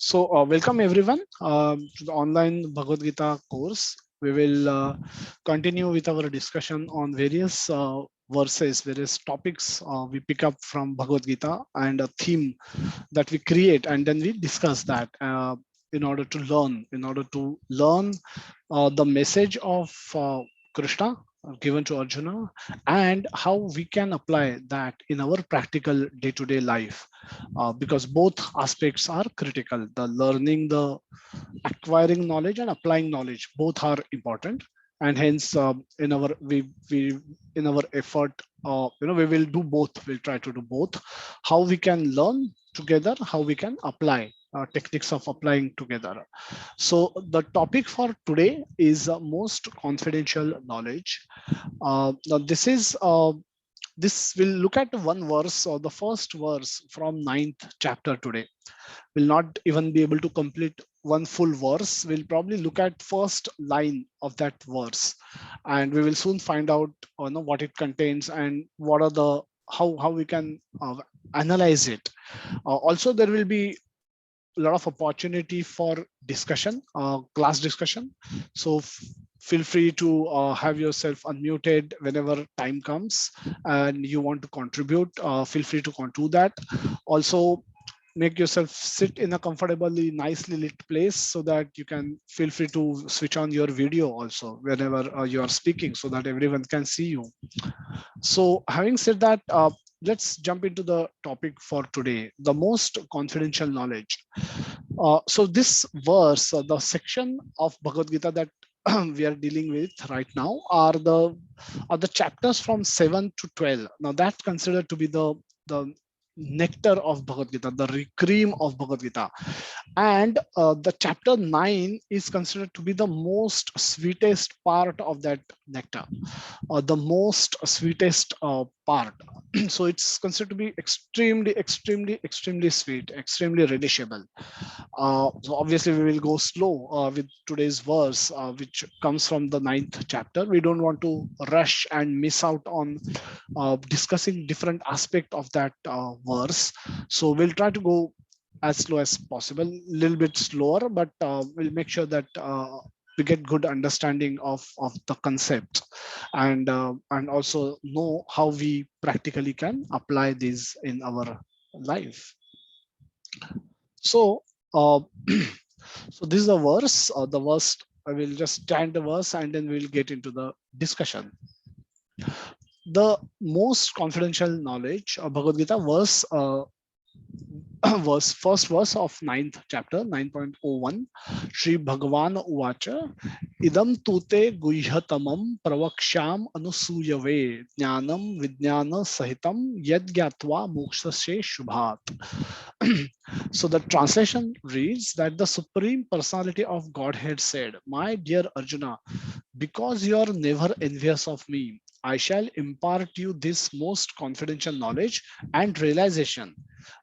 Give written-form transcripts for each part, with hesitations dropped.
Welcome everyone to the online Bhagavad Gita course. We will continue with our discussion on various verses, various topics we pick up from Bhagavad Gita and a theme that we create, and then we discuss that in order to learn the message of Krishna given to Arjuna and how we can apply that in our practical day-to-day life, because both aspects are critical. The learning, the acquiring knowledge and applying knowledge, both are important. And hence in our we in our effort, we will do both. We'll try to do both. How we can learn together, how we can apply techniques of applying together. So the topic for today is most confidential knowledge. Now this will look at one verse, or the first verse from ninth chapter today. We'll not even be able to complete one full verse. We'll probably look at first line of that verse, and we will soon find out what it contains and what are the how we can analyze it. Also, there will be a lot of opportunity for discussion, class discussion. So feel free to have yourself unmuted whenever time comes and you want to contribute. Feel free to do that. Also, make yourself sit in a comfortably, nicely lit place so that you can feel free to switch on your video also whenever you are speaking, so that everyone can see you. So having said that, let's jump into the topic for today, the most confidential knowledge. So this verse, the section of Bhagavad Gita that we are dealing with right now are the chapters from 7 to 12. Now that's considered to be the nectar of Bhagavad Gita, the cream of Bhagavad Gita. And the chapter 9 is considered to be the most sweetest part of that nectar, the most sweetest part. So it's considered to be extremely sweet, extremely relishable. So obviously we will go slow with today's verse, which comes from the ninth chapter. We don't want to rush and miss out on discussing different aspect of that verse. So we'll try to go as slow as possible, a little bit slower, but we'll make sure that we get good understanding of the concept, and also know how we practically can apply these in our life. So uh, so this is the verse. The verse, I will just stand the verse and then we'll get into the discussion. The most confidential knowledge of Bhagavad Gita verse, first verse of ninth chapter, 9.01. Shri Bhagavan Uvacha Idam tute guhyatamam pravaksham anusuyave jnanam vijnana sahitam yadgyatva mokshashe shubhat. So the translation reads that the Supreme Personality of Godhead said, "My dear Arjuna, because you are never envious of me, I shall impart you this most confidential knowledge and realization,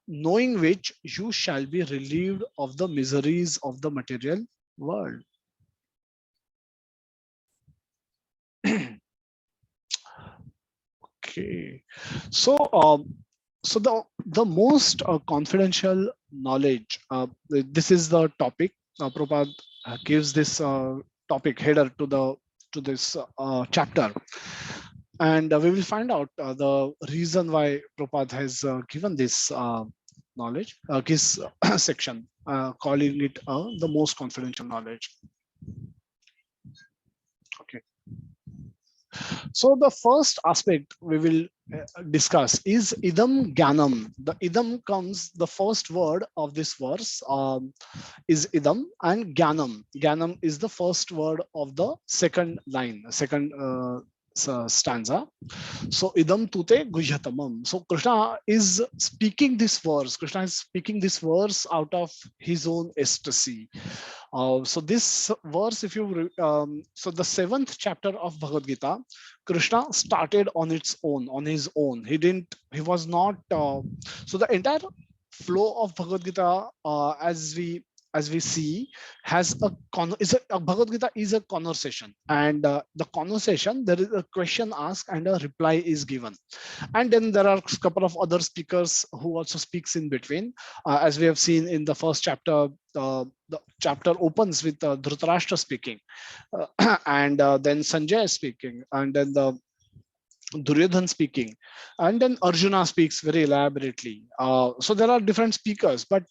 knowing which you shall be relieved of the miseries of the material world." Okay, so so the most confidential knowledge. This is the topic. Prabhupada gives this topic header to this chapter, and we will find out the reason why Prabhupada has given this knowledge, this section, calling it the most confidential knowledge. Okay. So the first aspect we will discuss is idam ganam. The idam comes, the first word of this verse is idam, and ganam. Ganam is the first word of the second line, second stanza. So idam tute guhyatamam. So Krishna is speaking this verse. Krishna is speaking this verse out of his own ecstasy. So this verse, if you so the seventh chapter of Bhagavad Gita, Krishna started on its own, on his own. He was not. So the entire flow of Bhagavad Gita, as we as we see, has a Bhagavad Gita is a conversation, and the conversation, there is a question asked and a reply is given, and then there are a couple of other speakers who also speaks in between, as we have seen in the first chapter. The chapter opens with Dhritarashtra speaking, and then Sanjay is speaking, and then the Duryodhan speaking, and then Arjuna speaks very elaborately. So there are different speakers, but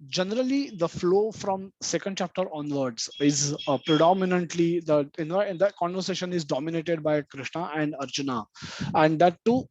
generally the flow from second chapter onwards is predominantly and that conversation is dominated by Krishna and Arjuna, and that too.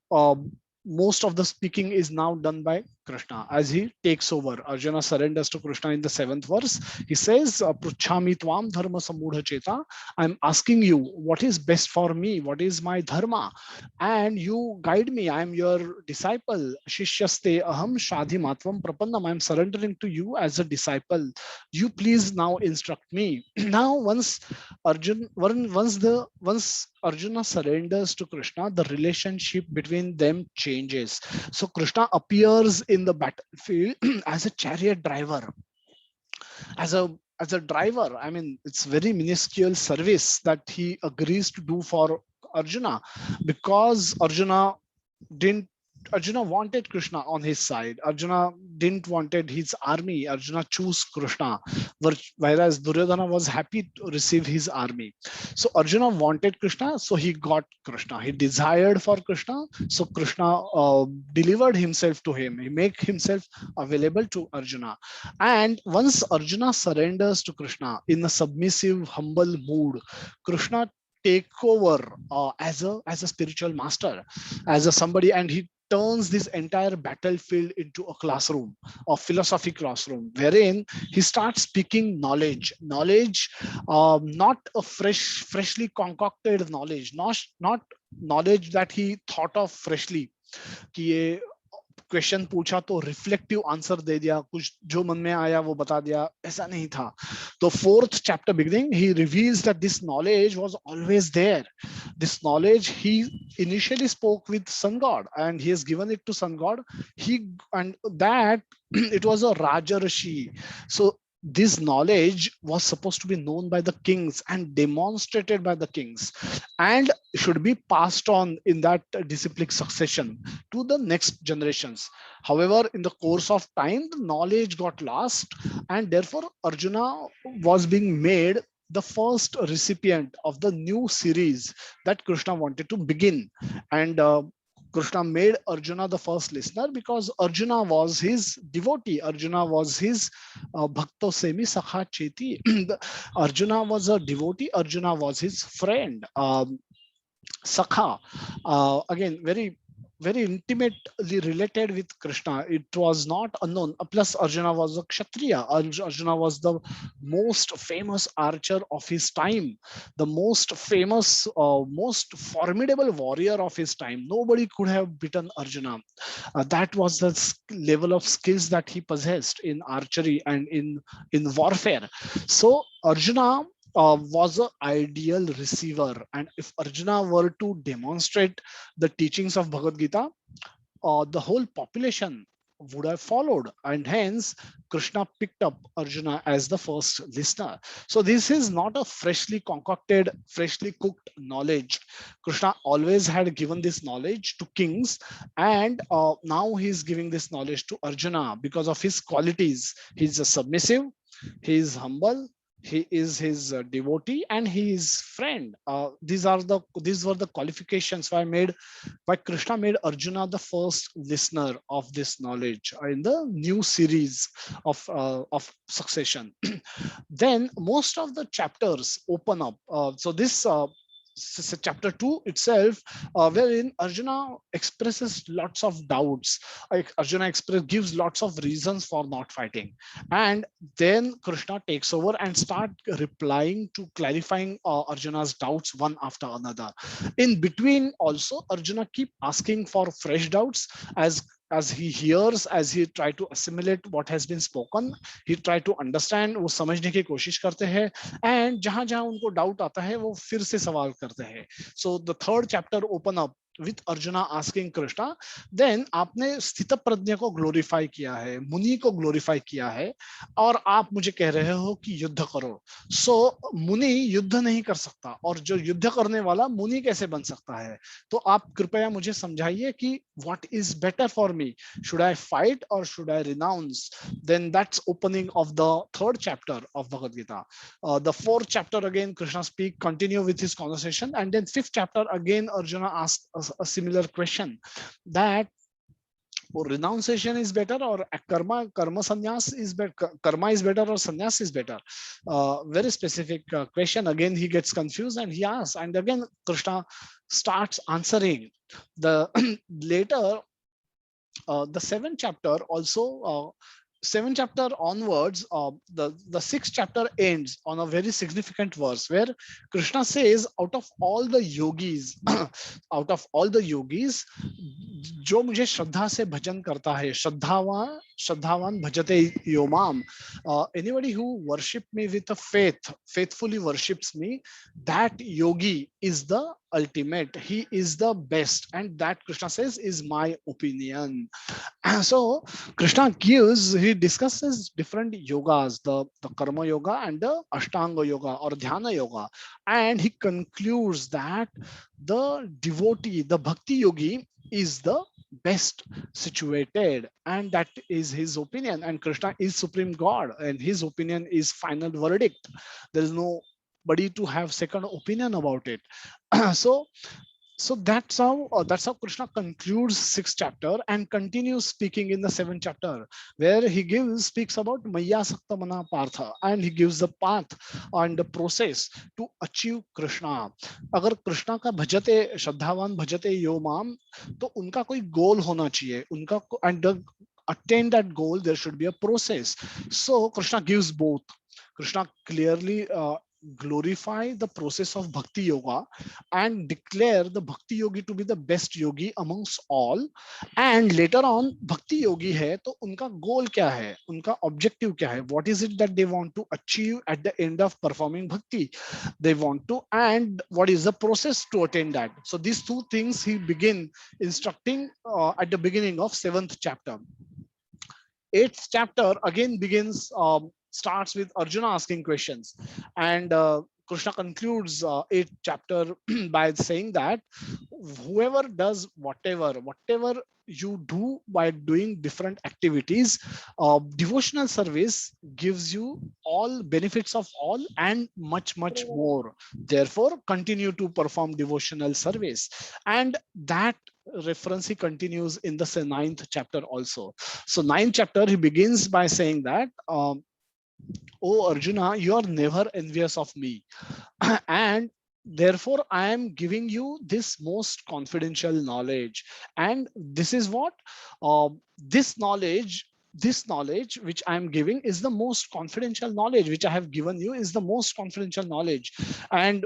Most of the speaking is now done by Krishna as he takes over. Arjuna surrenders to Krishna in the seventh verse. He says, "Pruchhami tvam dharma samudha cheta." I'm asking you what is best for me, what is my dharma, and you guide me. I'm your disciple. Shishyaste aham shadhi matvam prapannam. I'm surrendering to you as a disciple. You please now instruct me. Now, once Arjuna surrenders to Krishna, the relationship between them changes. So Krishna appears in the battlefield as a chariot driver, as a driver. I mean, it's very minuscule service that he agrees to do for Arjuna, because didn't Arjuna wanted Krishna on his side. Arjuna didn't wanted his army. Arjuna chose Krishna, whereas Duryodhana was happy to receive his army. So Arjuna wanted Krishna, so he got Krishna. He desired for Krishna, so Krishna delivered himself to him. He make himself available to Arjuna. And once Arjuna surrenders to Krishna in a submissive, humble mood, Krishna take over as a spiritual master, as a somebody, and he turns this entire battlefield into a classroom, a philosophy classroom, wherein he starts speaking knowledge, not a freshly concocted knowledge, not knowledge that he thought of freshly, कि ये question पूछा तो reflective answer दे दिया, कुछ जो मन में आया वो बता दिया, ऐसा नहीं था. तो fourth chapter beginning, he reveals that this knowledge was always there. This knowledge he initially spoke with sun god, and he has given it to sun god. And that it was a Rajarshi. So this knowledge was supposed to be known by the kings and demonstrated by the kings, and should be passed on in that disciplic succession to the next generations. However, in the course of time, the knowledge got lost, and therefore Arjuna was being made the first recipient of the new series that Krishna wanted to begin. And Krishna made Arjuna the first listener because Arjuna was his devotee. Arjuna was his bhakto semi sakha cheti. Arjuna was a devotee. Arjuna was his friend. Sakha, again, very intimately related with Krishna. It was not unknown. Plus, Arjuna was a Kshatriya. Arjuna was the most famous archer of his time, the most famous, most formidable warrior of his time. Nobody could have beaten Arjuna. That was the level of skills that he possessed in archery and in warfare. So Arjuna was an ideal receiver, and if Arjuna were to demonstrate the teachings of Bhagavad Gita, the whole population would have followed, and hence Krishna picked up Arjuna as the first listener. So this is not a freshly concocted, freshly cooked knowledge. Krishna always had given this knowledge to kings, and now he's giving this knowledge to Arjuna because of his qualities. He's a submissive, he is humble, he is his devotee, and he is friend. These were the qualifications why Krishna made Arjuna the first listener of this knowledge in the new series of succession. Then most of the chapters open up. So this chapter 2 itself, wherein Arjuna expresses lots of doubts. Arjuna gives lots of reasons for not fighting, and then Krishna takes over and start replying to clarifying Arjuna's doubts one after another. In between also, Arjuna keep asking for fresh doubts as he hears, as he try to assimilate what has been spoken, he try to understand, वो समझने की कोशिश करते हैं, and जहां जहां उनको doubt आता है वो फिर से सवाल करते हैं. So the third chapter open up with Arjuna asking Krishna, then आपने स्थित प्रज्ञ को ग्लोरीफाई किया है, मुनि को ग्लोरीफाई किया है, और आप मुझे कह रहे हो कि युद्ध करो. सो मुनि युद्ध नहीं कर सकता, और जो युद्ध करने वाला मुनि कैसे बन सकता है? तो आप कृपया मुझे समझाइए कि what is better for me? Should I fight or should I renounce? Then that's opening of the third chapter of Bhagavad Gita. The fourth chapter again, Krishna speak, continue with his conversation, and then fifth chapter again, Arjuna asks a similar question, that renunciation is better or karma sannyas is better, karma is better or sannyas is better. Very specific question. Again he gets confused and he asks, and again Krishna starts answering. The later the seventh chapter also, seventh chapter onwards, the sixth chapter ends on a very significant verse where Krishna says, out of all the yogis, out of all the yogis, जो मुझे श्रद्धा से भजन करता है, श्रद्धावान भजते योमाम, anybody who worship me with a faithfully worships me, that yogi is the ultimate, he is the best, and that Krishna says is my opinion. So Krishna he discusses different yogas, the karma yoga and the ashtanga yoga or dhyana yoga, and he concludes that the devotee, the bhakti yogi, is the best situated, and that is his opinion, and Krishna is supreme God and his opinion is final verdict. There is nobody to have second opinion about it. so that's how Krishna concludes sixth chapter and continues speaking in the seventh chapter, where he speaks about Maya Saktamana Partha, and he gives the path and the process to achieve Krishna. अगर कृष्णा का भजते श्रद्धावान भजते यो माम, तो उनका कोई गोल होना चाहिए, उनका and attain that goal there should be a process. So Krishna gives both. Krishna clearly glorify the process of bhakti yoga and declare the bhakti yogi to be the best yogi amongst all. And later on bhakti yogi hai, to unka goal kya hai, unka objective kya hai, what is it that they want to achieve at the end of performing bhakti, they want to, and what is the process to attain that. So these two things he begin instructing at the beginning of seventh chapter. Eighth chapter again begins, starts with Arjuna asking questions, and Krishna concludes eighth chapter by saying that whoever does whatever you do by doing different activities, devotional service gives you all benefits of all and much more. Therefore, continue to perform devotional service, and that reference he continues in the ninth chapter also. So ninth chapter he begins by saying that, oh Arjuna, you are never envious of me, and therefore I am giving you this most confidential knowledge. And this is what, this knowledge, this knowledge which I am giving is the most confidential knowledge, which I have given you is the most confidential knowledge. And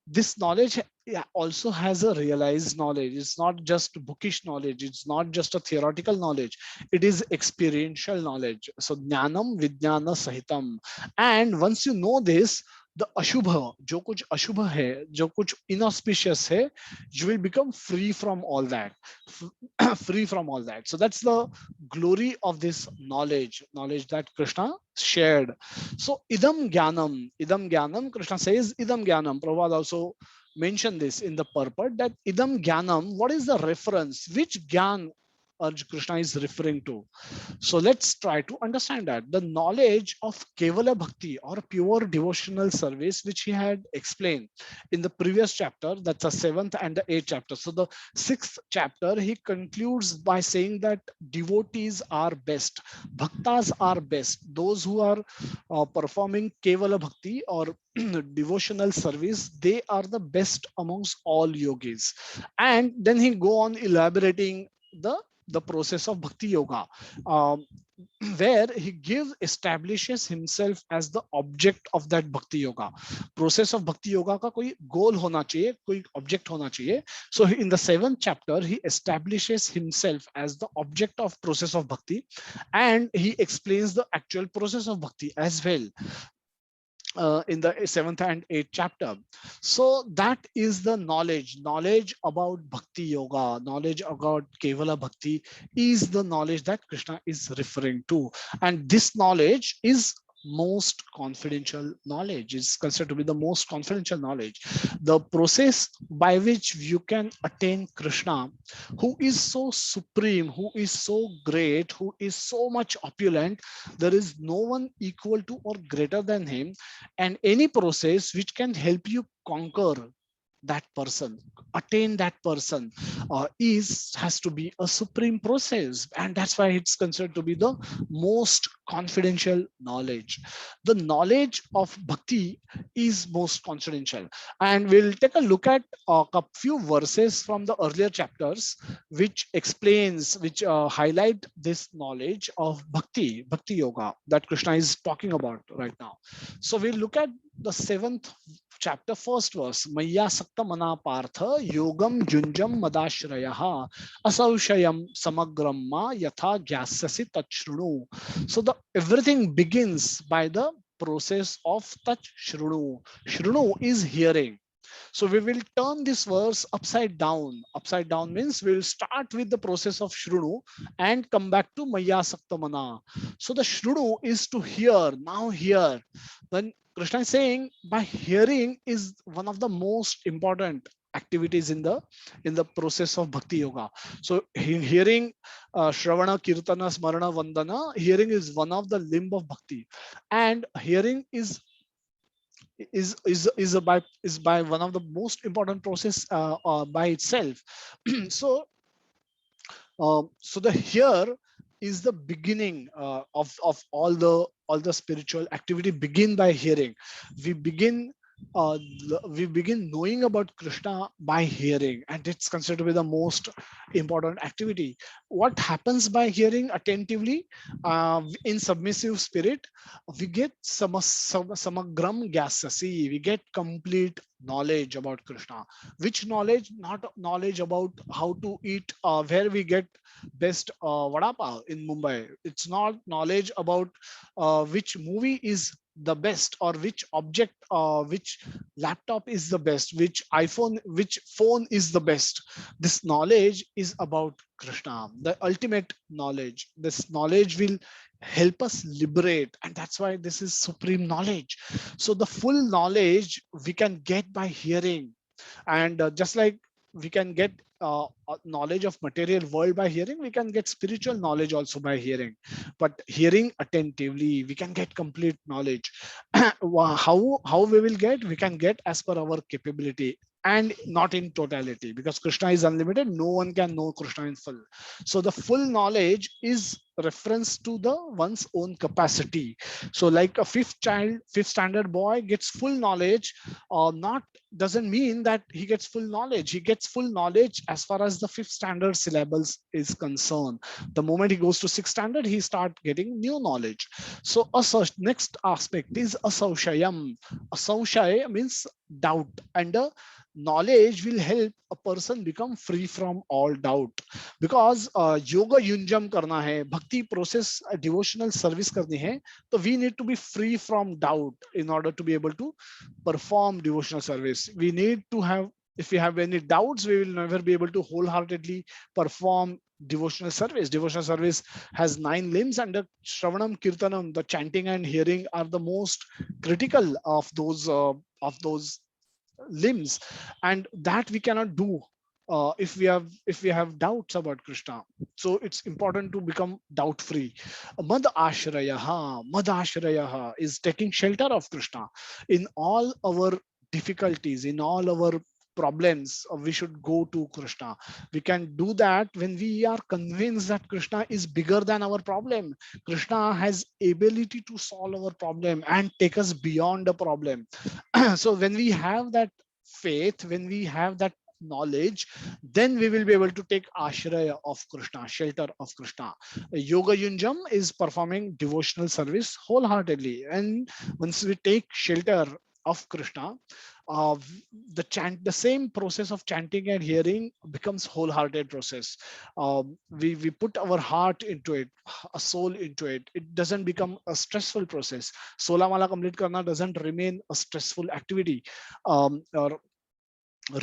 this knowledge, yeah, also has a realized knowledge. It's not just bookish knowledge, it's not just a theoretical knowledge, it is experiential knowledge. So jnanam vijnana sahitam. And once you know this, the ashubha, जो कुछ अशुभ है, जो कुछ inauspicious है, you will become free from all that, free from all that. So that's the glory of this knowledge that Krishna shared. So idam jnanam, Krishna says idam jnanam. Prabhupada also mentioned this in the purport, that idam jnanam, what is the reference, which jnana Krishna is referring to. So let's try to understand that. The knowledge of Kevala Bhakti or pure devotional service, which he had explained in the previous chapter, that's the seventh and the eighth chapter. So the sixth chapter, he concludes by saying that devotees are best, bhaktas are best. Those who are performing Kevala Bhakti or devotional service, they are the best amongst all yogis. And then he go on elaborating the process of bhakti yoga, um, where he establishes himself as the object of that bhakti yoga. Process of bhakti yoga का कोई goal होना चाहिए, कोई object होना चाहिए. So in the seventh chapter he establishes himself as the object of process of bhakti, and he explains the actual process of bhakti as well. in the seventh and eighth chapter. So that is the knowledge about bhakti yoga, knowledge about kevala bhakti is the knowledge that Krishna is referring to. And this knowledge is most confidential knowledge, is considered to be the most confidential knowledge. The process by which you can attain Krishna, who is so supreme, who is so great, who is so much opulent, there is no one equal to or greater than him. And any process which can help you conquer that person, attain that person, is has to be a supreme process, and that's why it's considered to be the most confidential knowledge. The knowledge of bhakti is most confidential, and we'll take a look at a few verses from the earlier chapters which explains, which highlight this knowledge of bhakti yoga that Krishna is talking about right now. So we'll look at the seventh chapter, first verse. Maya sakta mana partha yogam junjam madashrayah asaushayam samagram ma yatha gyasasi tachrunu. So the everything begins by the process of tachrunu. Shrunu is hearing. So we will turn this verse upside down. Upside down means we'll start with the process of Shrunu and come back to Maya Saktamana. So the Shrunu is to hear. Now hear. When Krishna is saying by hearing is one of the most important activities in the process of bhakti yoga. So hearing, shravana kirtana smarana vandana, hearing is one of the limb of bhakti, and hearing is by one of the most important process by itself. So so the here is the beginning of all the spiritual activity begin by hearing. We begin we begin knowing about Krishna by hearing, and it's considered to be the most important activity. What happens by hearing attentively, in submissive spirit, we get samagram gyasasi, we get complete knowledge about Krishna. Which knowledge? Not knowledge about how to eat, where we get best vada pav in Mumbai. It's not knowledge about which movie is the best, or which object, which laptop is the best, which phone is the best. This knowledge is about Krishna, the ultimate knowledge. This knowledge will help us liberate, and that's why this is supreme knowledge. So the full knowledge we can get by hearing, and just like we can get knowledge of material world by hearing, we can get spiritual knowledge also by hearing. But hearing attentively, we can get complete knowledge. How we will get? We can get as per our capability, and not in totality, because Krishna is unlimited. No one can know Krishna in full. So the full knowledge is reference to the one's own capacity. So like a fifth standard boy gets full knowledge, or not, doesn't mean that he gets full knowledge. He gets full knowledge as far as the fifth standard syllables is concerned. The moment he goes to sixth standard, he start getting new knowledge. So next aspect is asaushayam. Asaushaya means doubt, and knowledge will help a person become free from all doubt. Because yoga yunjam karna hai, bhakti process, devotional service karni hai, so we need to be free from doubt in order to be able to perform devotional service. We need to have, if we have any doubts, we will never be able to wholeheartedly perform devotional service. Devotional service has 9 limbs, and the shravanam kirtanam, the chanting and hearing, are the most critical of those limbs, and that we cannot do if we have doubts about Krishna. So it's important to become doubt free. Mad ashrayaha is taking shelter of Krishna in all our difficulties, in all our problems. We should go to Krishna. We can do that when we are convinced that Krishna is bigger than our problem. Krishna has ability to solve our problem and take us beyond the problem. So when we have that faith, when we have that knowledge, then we will be able to take ashraya of Krishna, shelter of Krishna. Yoga Yunjam is performing devotional service wholeheartedly, and once we take shelter of Krishna, uh, the same process of chanting and hearing becomes wholehearted process. We put our heart into it, a soul into it. It doesn't become a stressful process. Sola mala complete karna doesn't remain a stressful activity. Or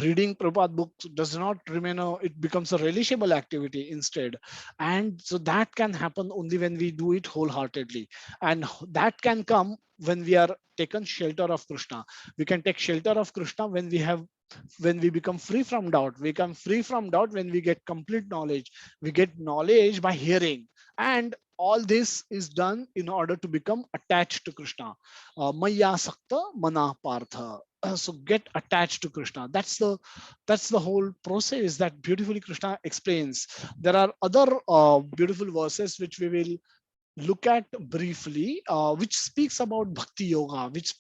reading Prabhupada books does not remain it becomes a relishable activity instead. And so that can happen only when we do it wholeheartedly. And that can come when we are taken shelter of Krishna. We can take shelter of Krishna when we become free from doubt. We become free from doubt when we get complete knowledge. We get knowledge by hearing. And all this is done in order to become attached to Krishna. Maya sakta mana partha. So get attached to Krishna. That's the whole process that beautifully Krishna explains. There are other beautiful verses which we will look at briefly, which speaks about bhakti yoga, which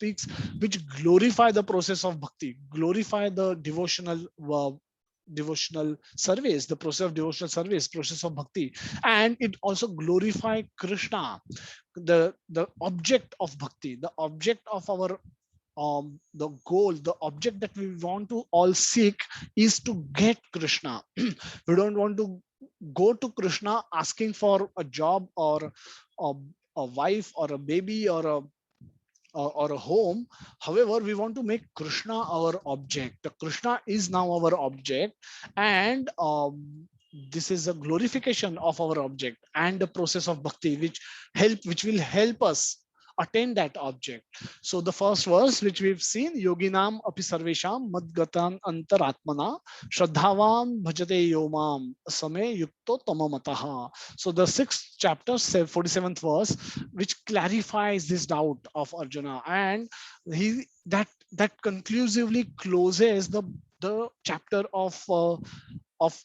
glorify the process of bhakti, glorify the devotional service, the process of devotional service, process of bhakti. And it also glorify Krishna, the object of bhakti, the object of our the goal, the object that we want to all seek is to get Krishna. We don't want to go to Krishna asking for a job or a, a wife or a baby or a home. However, we want to make Krishna our object. The Krishna is now our object, and this is a glorification of our object and the process of bhakti, which will help us attain that object. So the first verse which we've seen, yoginam api sarvesham madgatan antaratmana shraddhavan bhajate yomam same yukto tamamataha. So the sixth chapter, 47th verse, which clarifies this doubt of Arjuna, and that conclusively closes the chapter of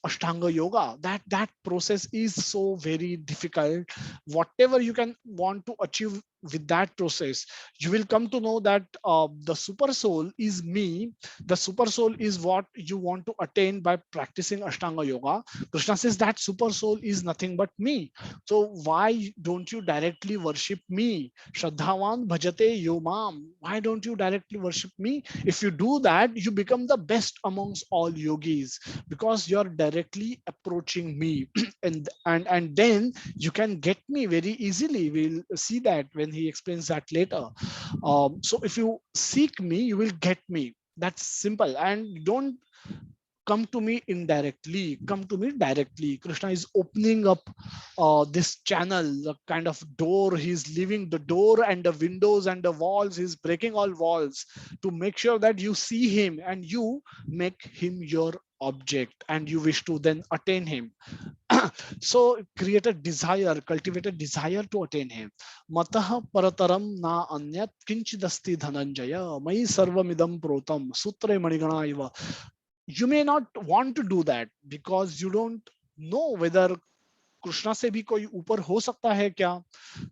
Ashtanga yoga. That process is so very difficult. Whatever you can want to achieve with that process, you will come to know that the super soul is me. The super soul is what you want to attain by practicing Ashtanga yoga. Krishna says that super soul is nothing but me. So why don't you directly worship me? Shraddhavan bhajate yomam. Why don't you directly worship me? If you do that, you become the best amongst all yogis, because you're directly approaching me. And then you can get me very easily. We'll see that when he explains that later. So if you seek me, you will get me. That's simple. And don't come to me indirectly, come to me directly. Krishna is opening up this channel, the kind of door. He's leaving the door and the windows and the walls. He's breaking all walls to make sure that you see him and you make him your object, and you wish to then attain him. So create a desire, cultivate a desire to attain him. Matah parataram na anyat kinchidasti dhananjaya mai sarvamidam protam sutre manigana iva. You may not want to do that because you don't know whether Krishna से भी कोई ऊपर हो सकता है क्या.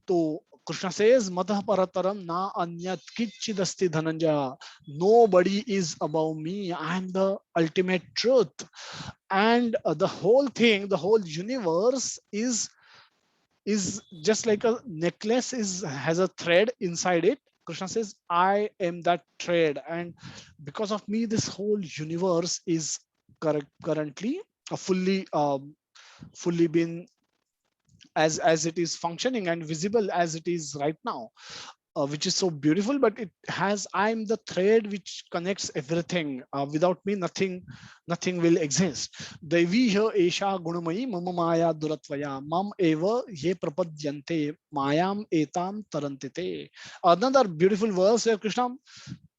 तो Krishna says matah parataram na anyat kichidasti dhananjaya. Nobody is above me. I am the ultimate truth. And the whole thing, the whole universe is just like a necklace has a thread inside it. Krishna says I am that thread, and because of me this whole universe is currently fully been as it is functioning and visible as it is right now, which is so beautiful. But it has, I'm the thread which connects everything. Without me, nothing will exist. Devi ha esha gunamayi mama maya duratvaya mam eva ye prapadyante mayam etam tarantite. Another beautiful verse where Krishna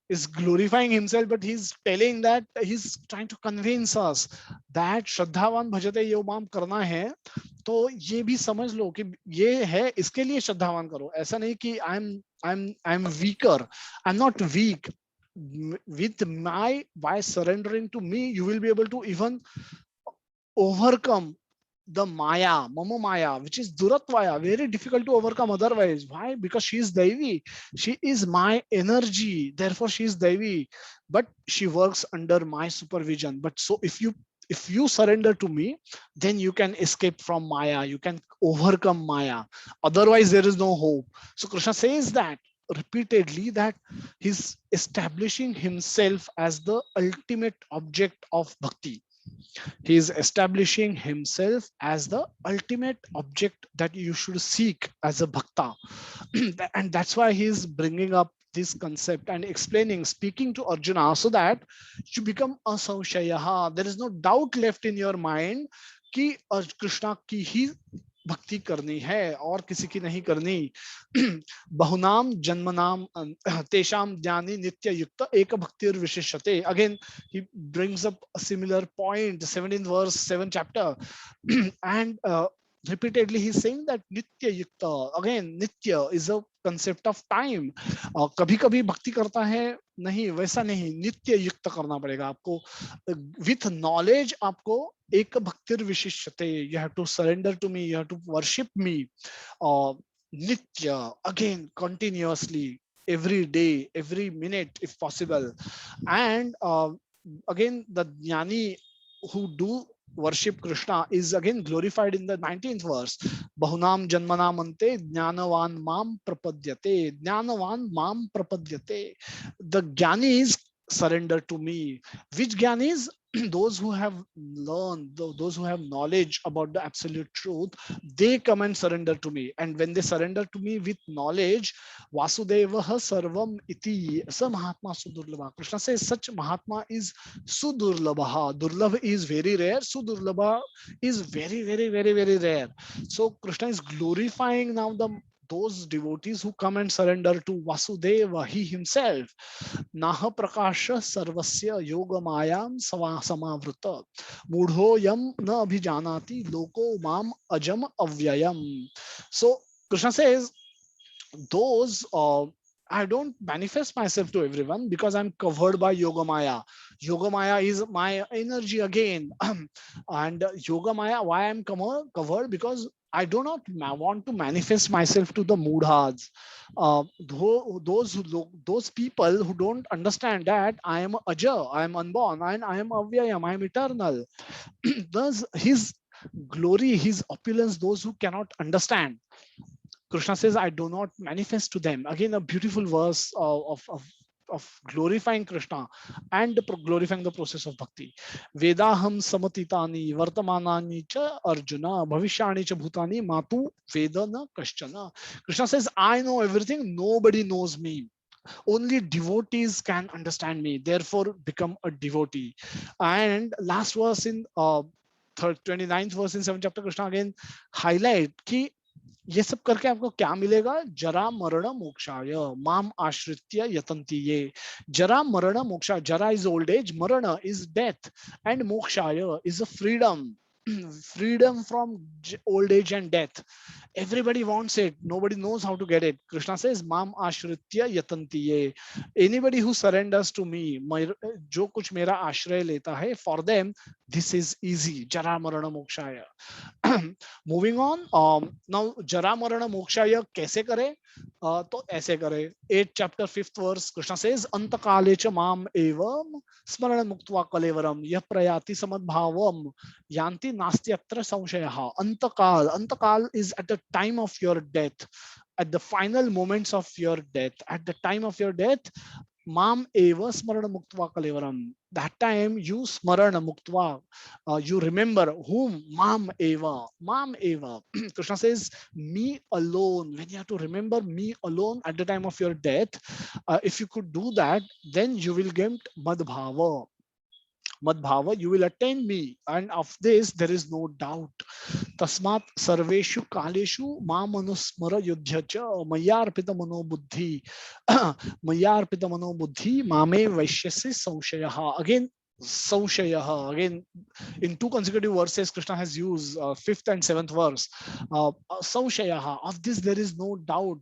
is glorifying himself, but he's telling that he's trying to convince us that श्रद्धावान भजते यो माम करना है. तो ये भी समझ लो कि ये है, इसके लिए श्रद्धावान करो. ऐसा नहीं कि I'm weaker. I'm not weak. With my, by surrendering to me, you will be able to even overcome the Maya, Mama Maya, which is Duratvaya, very difficult to overcome otherwise. Why? Because she is Devi. She is my energy. Therefore, she is Devi. But she works under my supervision. But so if you surrender to me, then you can escape from Maya. You can overcome Maya. Otherwise, there is no hope. So Krishna says that. repeatedly that he's establishing himself as the ultimate object of bhakti. He is establishing himself as the ultimate object that you should seek as a bhakta. And that's why he is bringing up this concept and explaining, speaking to Arjuna, so that you become a samshayaha. There is no doubt left in your mind कि कृष्णा की ही भक्ति करनी है और किसी की नहीं करनी. बहुनाम जन्मनाम तेषाम ज्ञानी नित्य युक्त एक भक्तिर विशिष्यते. Again he brings up a similar point, 17th verse, 7th chapter. And repeatedly he's saying that nitya yukta. Again, nitya is a concept of time. कभी कभी भक्ति करता है, नहीं वैसा नहीं, नित्य युक्त करना पड़ेगा आपको. विथ नॉलेज आपको एक भक्तिर विशिष्यते. You have to surrender to me, you have to worship me. nitya, again continuously, every day, every minute if possible. And again the jnani who do worship Krishna is again glorified in the 19th verse. Bahunam janmanam ante jnanavan mam prapadyate. Jnanavan mam prapadyate. The jnanis surrender to me. Which jnanis? Those who have learned, those who have knowledge about the absolute truth, they come and surrender to me. And when they surrender to me with knowledge, Vasudevah sarvam iti sa Mahatma sudurlabha. Krishna says such Mahatma is sudurlabha. Durlabha is very rare. Sudurlabha is very, very, very, very rare. So Krishna is glorifying now those devotees who come and surrender to Vasudeva, he himself. Naha prakasha sarvasya yogamayam samavruta. Mudho yam na abhijanati loko mam ajam avyayam. So Krishna says, those I don't manifest myself to everyone because I'm covered by Yogamaya. Yogamaya is my energy again. And Yogamaya, why I'm covered? Because I do not want to manifest myself to the mudhas. Those people who don't understand that I am Aja, I am unborn, and I am Avyayam, I am eternal. Thus, his glory, his opulence, those who cannot understand, Krishna says, I do not manifest to them. Again, a beautiful verse of glorifying Krishna and glorifying the process of bhakti. Vedaham samatitani vartamanani cha Arjuna bhavishyani cha bhutani matu vedana kaschana. Krishna says, I know everything, nobody knows me. Only devotees can understand me. Therefore, become a devotee. And last verse in 29th verse in 7th chapter, Krishna again highlight कि ये सब करके आपको क्या मिलेगा? जरा मरण मोक्षाय माम आश्रित्य यतन्ति ये. जरा मरण मोक्षा. जरा is old age, marana is death, and mokshaya is a freedom. Freedom from old age and death. Everybody wants it, nobody knows how to get it. Krishna says mam ashritya yatanti ye. Anybody who surrenders to me, jo kuch mera ashray leta hai, for them this is easy. Jara marana mokshaya. Moving on, now jara marana mokshaya kaise kare? तो ऐसे करे. 8th chapter 5th verse, Krishna says antakale cha mam evam स्मरण मुक्त्वा कलेवरम यह प्रयाति समद्भावम yanti nasti atra samshayaha. Antakal is at the time of your death, at the final moments of your death, at the time of your death. Mam eva smarana muktva kalevaram. That time you smarana muktva, you remember whom? Mam eva. Mam eva. Krishna says, me alone. When you have to remember me alone at the time of your death, if you could do that, then you will get madbhava. Madbhava, you will attain me, and of this there is no doubt. Tasmat sarveshu kaleshu mam anusmara yudhya cha mayarpita mano buddhi mayarpita mano buddhi mame vaishyasi samshayaha. Again, samshayaha. Again, in 2 consecutive verses, Krishna has used 5th and 7th verse. Samshayaha. Of this there is no doubt.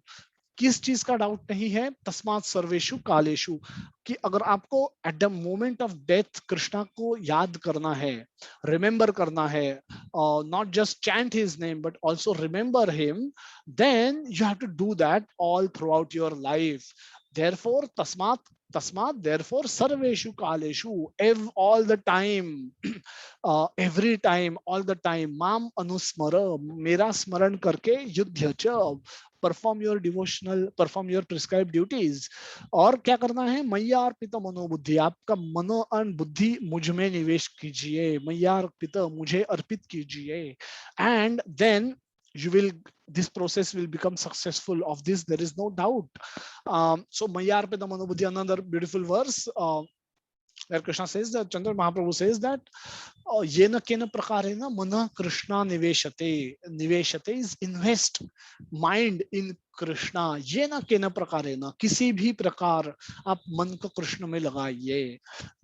किस चीज का doubt नहीं है? तस्मात सर्वेशु कालेशु. कि अगर आपको at the moment of death Krishna को याद करना है, रिमेंबर करना है, not just chant his name but also remember him, then you have to do that all throughout your life. Therefore, tasmat Tasmat, therefore, sarveshu kaleshu, all the time, every time, all the time, mam anusmara, mera smaran karke yudhya cha, perform your devotional, perform your prescribed duties. और क्या करना है? मैया अर्पित मनोबुद्धि, आपका मनो और बुद्धि मुझ में निवेश कीजिए, मैया अर्पित, मुझे अर्पित कीजिए, and then you will, this process will become successful. Of this there is no doubt. So Maya Arpita Manobuddhi, another beautiful verse where Krishna says that, Chandra Mahaprabhu says that yena kena prakarena mana Krishna niveshate. Niveshate is invest mind in Krishna. Yena kena prakarena, किसी भी प्रकार आप मन को कृष्ण में लगाइए.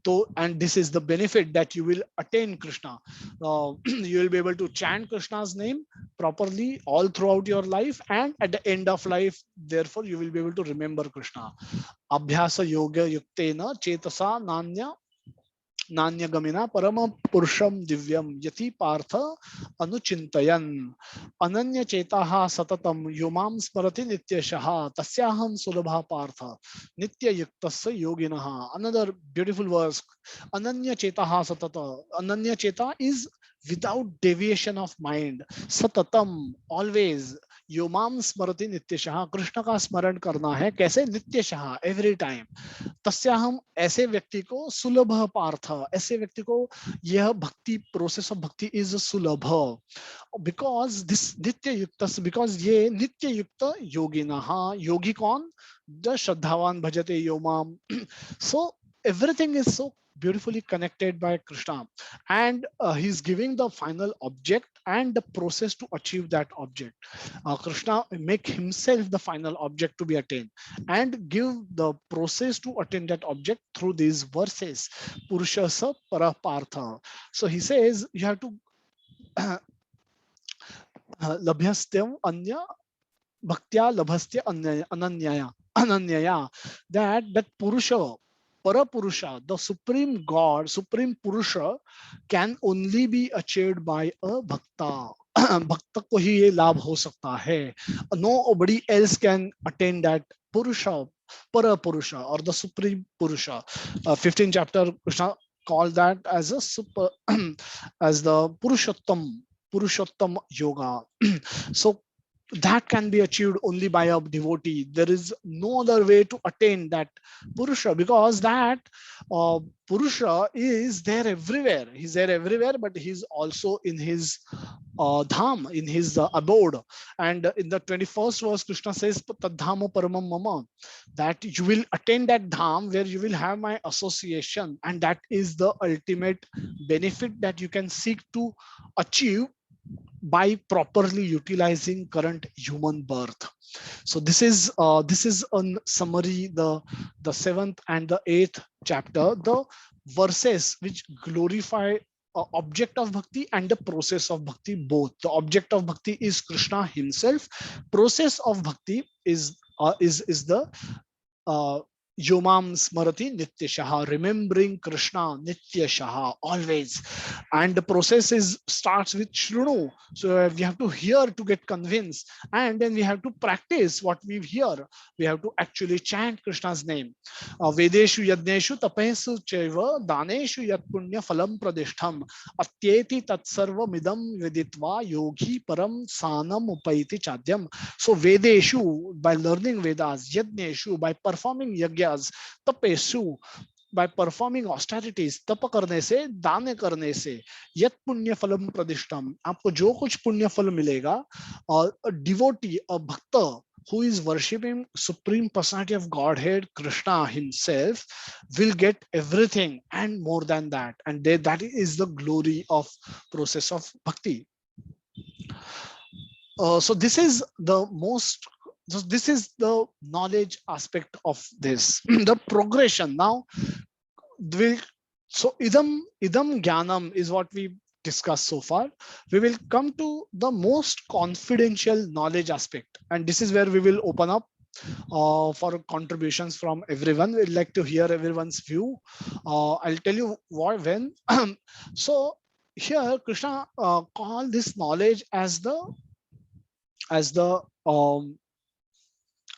So, and this is the benefit that you will attain Krishna. You will be able to chant Krishna's name properly all throughout your life, and at the end of life, therefore, you will be able to remember Krishna. Abhyasa yoga yuktena chetasa nanya नान्यगमिना परम पुरुषम दिव्यम यति पार्थ अनुचिंतयन् अनन्य चेताः सततम योमां स्मरति नित्यशः तस्याहं सुलभा पार्थ नित्य युक्तस्य योगिनः. Another beautiful verse. अनन्य चेताः सतत, अनन्य चेता is without deviation of mind, सततम always, योमाम स्मरति नित्यशः, कृष्ण का स्मरण करना है. कैसे? नित्यशः, एवरी टाइम. तस्या हम, ऐसे व्यक्ति को, सुलभ पार्थ, ऐसे व्यक्ति को यह भक्ति, प्रोसेस ऑफ भक्ति इज सुलभ. बिकॉज दिस नित्य युक्त, बिकॉज ये नित्य युक्त योगिनः, योगी कौन? द श्रद्धावान भजते योमाम. सो everything is so beautifully connected by Krishna, and he's giving the final object and the process to achieve that object. Krishna make himself the final object to be attained and give the process to attain that object through these verses. Purushasa parapartha. So he says you have to labhyastyam anya bhaktya labhastya ananyaya, ananyaya, that Purusha, Parapurusha, the supreme God, supreme Purusha can only be achieved by a bhakta. भक्त को ही ये लाभ हो सकता है. Nobody else can attain that Purusha, Parapurusha, or the supreme Purusha. 15th chapter, Krishna called that as a super, as the Purushottam Yoga. So that can be achieved only by a devotee. There is no other way to attain that Purusha, because that Purusha is there everywhere. He's there everywhere, but he's also in his dham, in his abode. And in the 21st verse, Krishna says, Tadhamo paramam mama, that you will attain that dham where you will have my association. And that is the ultimate benefit that you can seek to achieve by properly utilizing current human birth. So this is a summary, the 7th and the 8th chapter, the verses which glorify object of bhakti and the process of bhakti both. The object of bhakti is Krishna himself. Process of bhakti is the Yomam Smarati Nityashaha, remembering Krishna Nityashaha, always. And the process starts with Shrunu. So we have to hear to get convinced, and then we have to practice what we hear. We have to actually chant Krishna's name. Vedeshu Yadneshu Tapesu Cheva Daneshu Yat Punya Phalam Pradishtham Atyeti Tatsarva Midam Veditva Yogi Param Sanam Upaiti Chadyam. So Vedeshu, by learning Vedas, Yadneshu, by performing Yagya, तपेशु, by performing austerities, तप करने से, दान करने से, यत पुण्य फलम प्रदिष्टम, आपको जो कुछ पुण्य फल मिलेगा. और a devotee, a bhakta who is worshipping supreme personality of Godhead, Krishna himself, will get everything and more than that. And that is the glory of process of bhakti. So this is the most, so this is the knowledge aspect of this. The progression now. So idam jnanam is what we discussed so far. We will come to the most confidential knowledge aspect, and this is where we will open up for contributions from everyone. We'd like to hear everyone's view. I'll tell you what, when. So here Krishna called this knowledge as the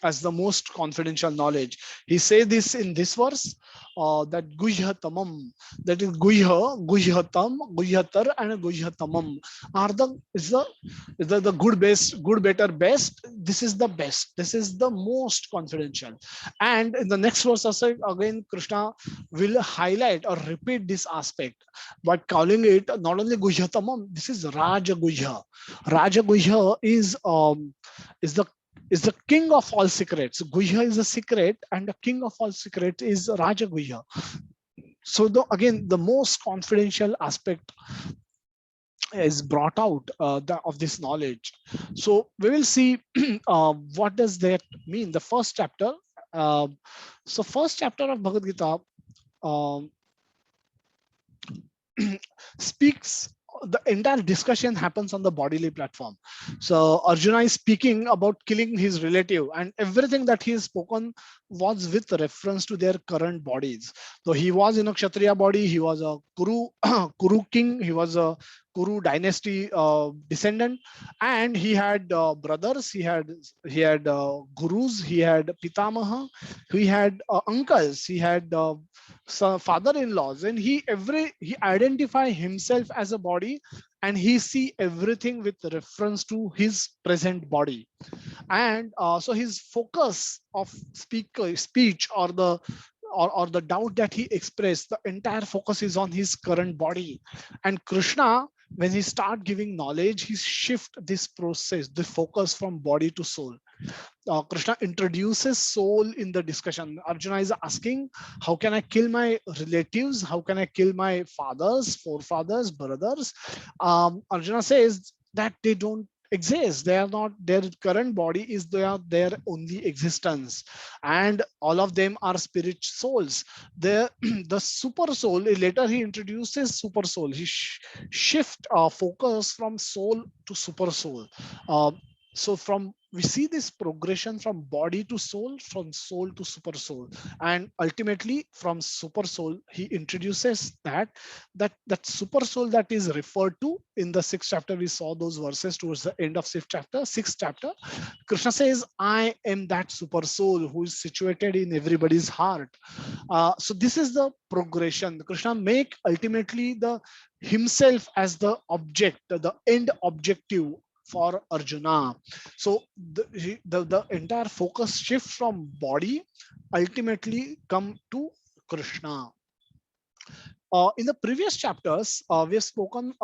as the most confidential knowledge. He says this in this verse, that guhyatamam, that is guhyatam, guhyatar, and guhyatamam are the good, best, good, better, best. This is the best. This is the most confidential. And in the next verse also, again Krishna will highlight or repeat this aspect by calling it not only guhyatamam. This is Raja Guhya. Raja Guhya is the is the king of all secrets. Guhya is a secret, and the king of all secrets is Raja Guhya. So again, the most confidential aspect is brought out of this knowledge. So we will see what does that mean. The first chapter. Uh, so first chapter of Bhagavad Gita um, speaks, the entire discussion happens on the bodily platform. So Arjuna is speaking about killing his relative, and everything that he has spoken was with reference to their current bodies. So he was in a Kshatriya body, he was a Kuru Kuru king, he was a Kuru dynasty descendant, and he had brothers, he had gurus, he had pitamaha, he had uncles, he had father-in-laws, and he identify himself as a body, and he see everything with reference to his present body. And so his focus of speech, or the doubt that he expressed, the entire focus is on his current body. And Krishna, when he start giving knowledge, he shift this process, the focus from body to soul. Krishna introduces soul in the discussion. Arjuna is asking, how can I kill my relatives? How can I kill my fathers, forefathers, brothers? Arjuna says that they don't exist. They are not, their current body is their only existence. And all of them are spirit souls. The super soul, later he introduces super soul. He shift focus from soul to super soul. Uh, so from we see this progression from body to soul, from soul to super soul, and ultimately from super soul he introduces that super soul that is referred to in the sixth chapter. We saw those verses towards the end of sixth chapter. Krishna says, I am that super soul who is situated in everybody's heart. So this is the progression. Krishna make ultimately the himself as the object, the end objective for Arjuna. So the entire focus shift from body ultimately come to Krishna. In the previous chapters, we have spoken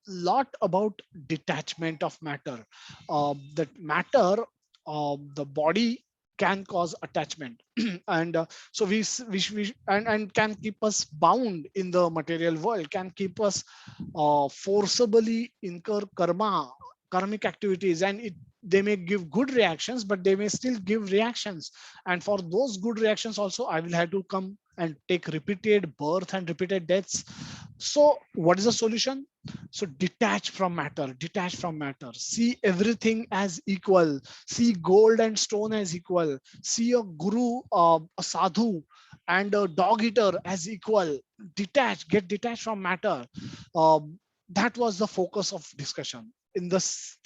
lot about detachment of matter. That matter, the body can cause attachment, and so and can keep us bound in the material world, can keep us forcibly incur karmic activities, and they may give good reactions, but they may still give reactions. And for those good reactions also, I will have to come and take repeated birth and repeated deaths. So what is the solution? So detach from matter, see everything as equal, see gold and stone as equal, see a guru, a sadhu, and a dog eater as equal. Get detached from matter. That was the focus of discussion. In the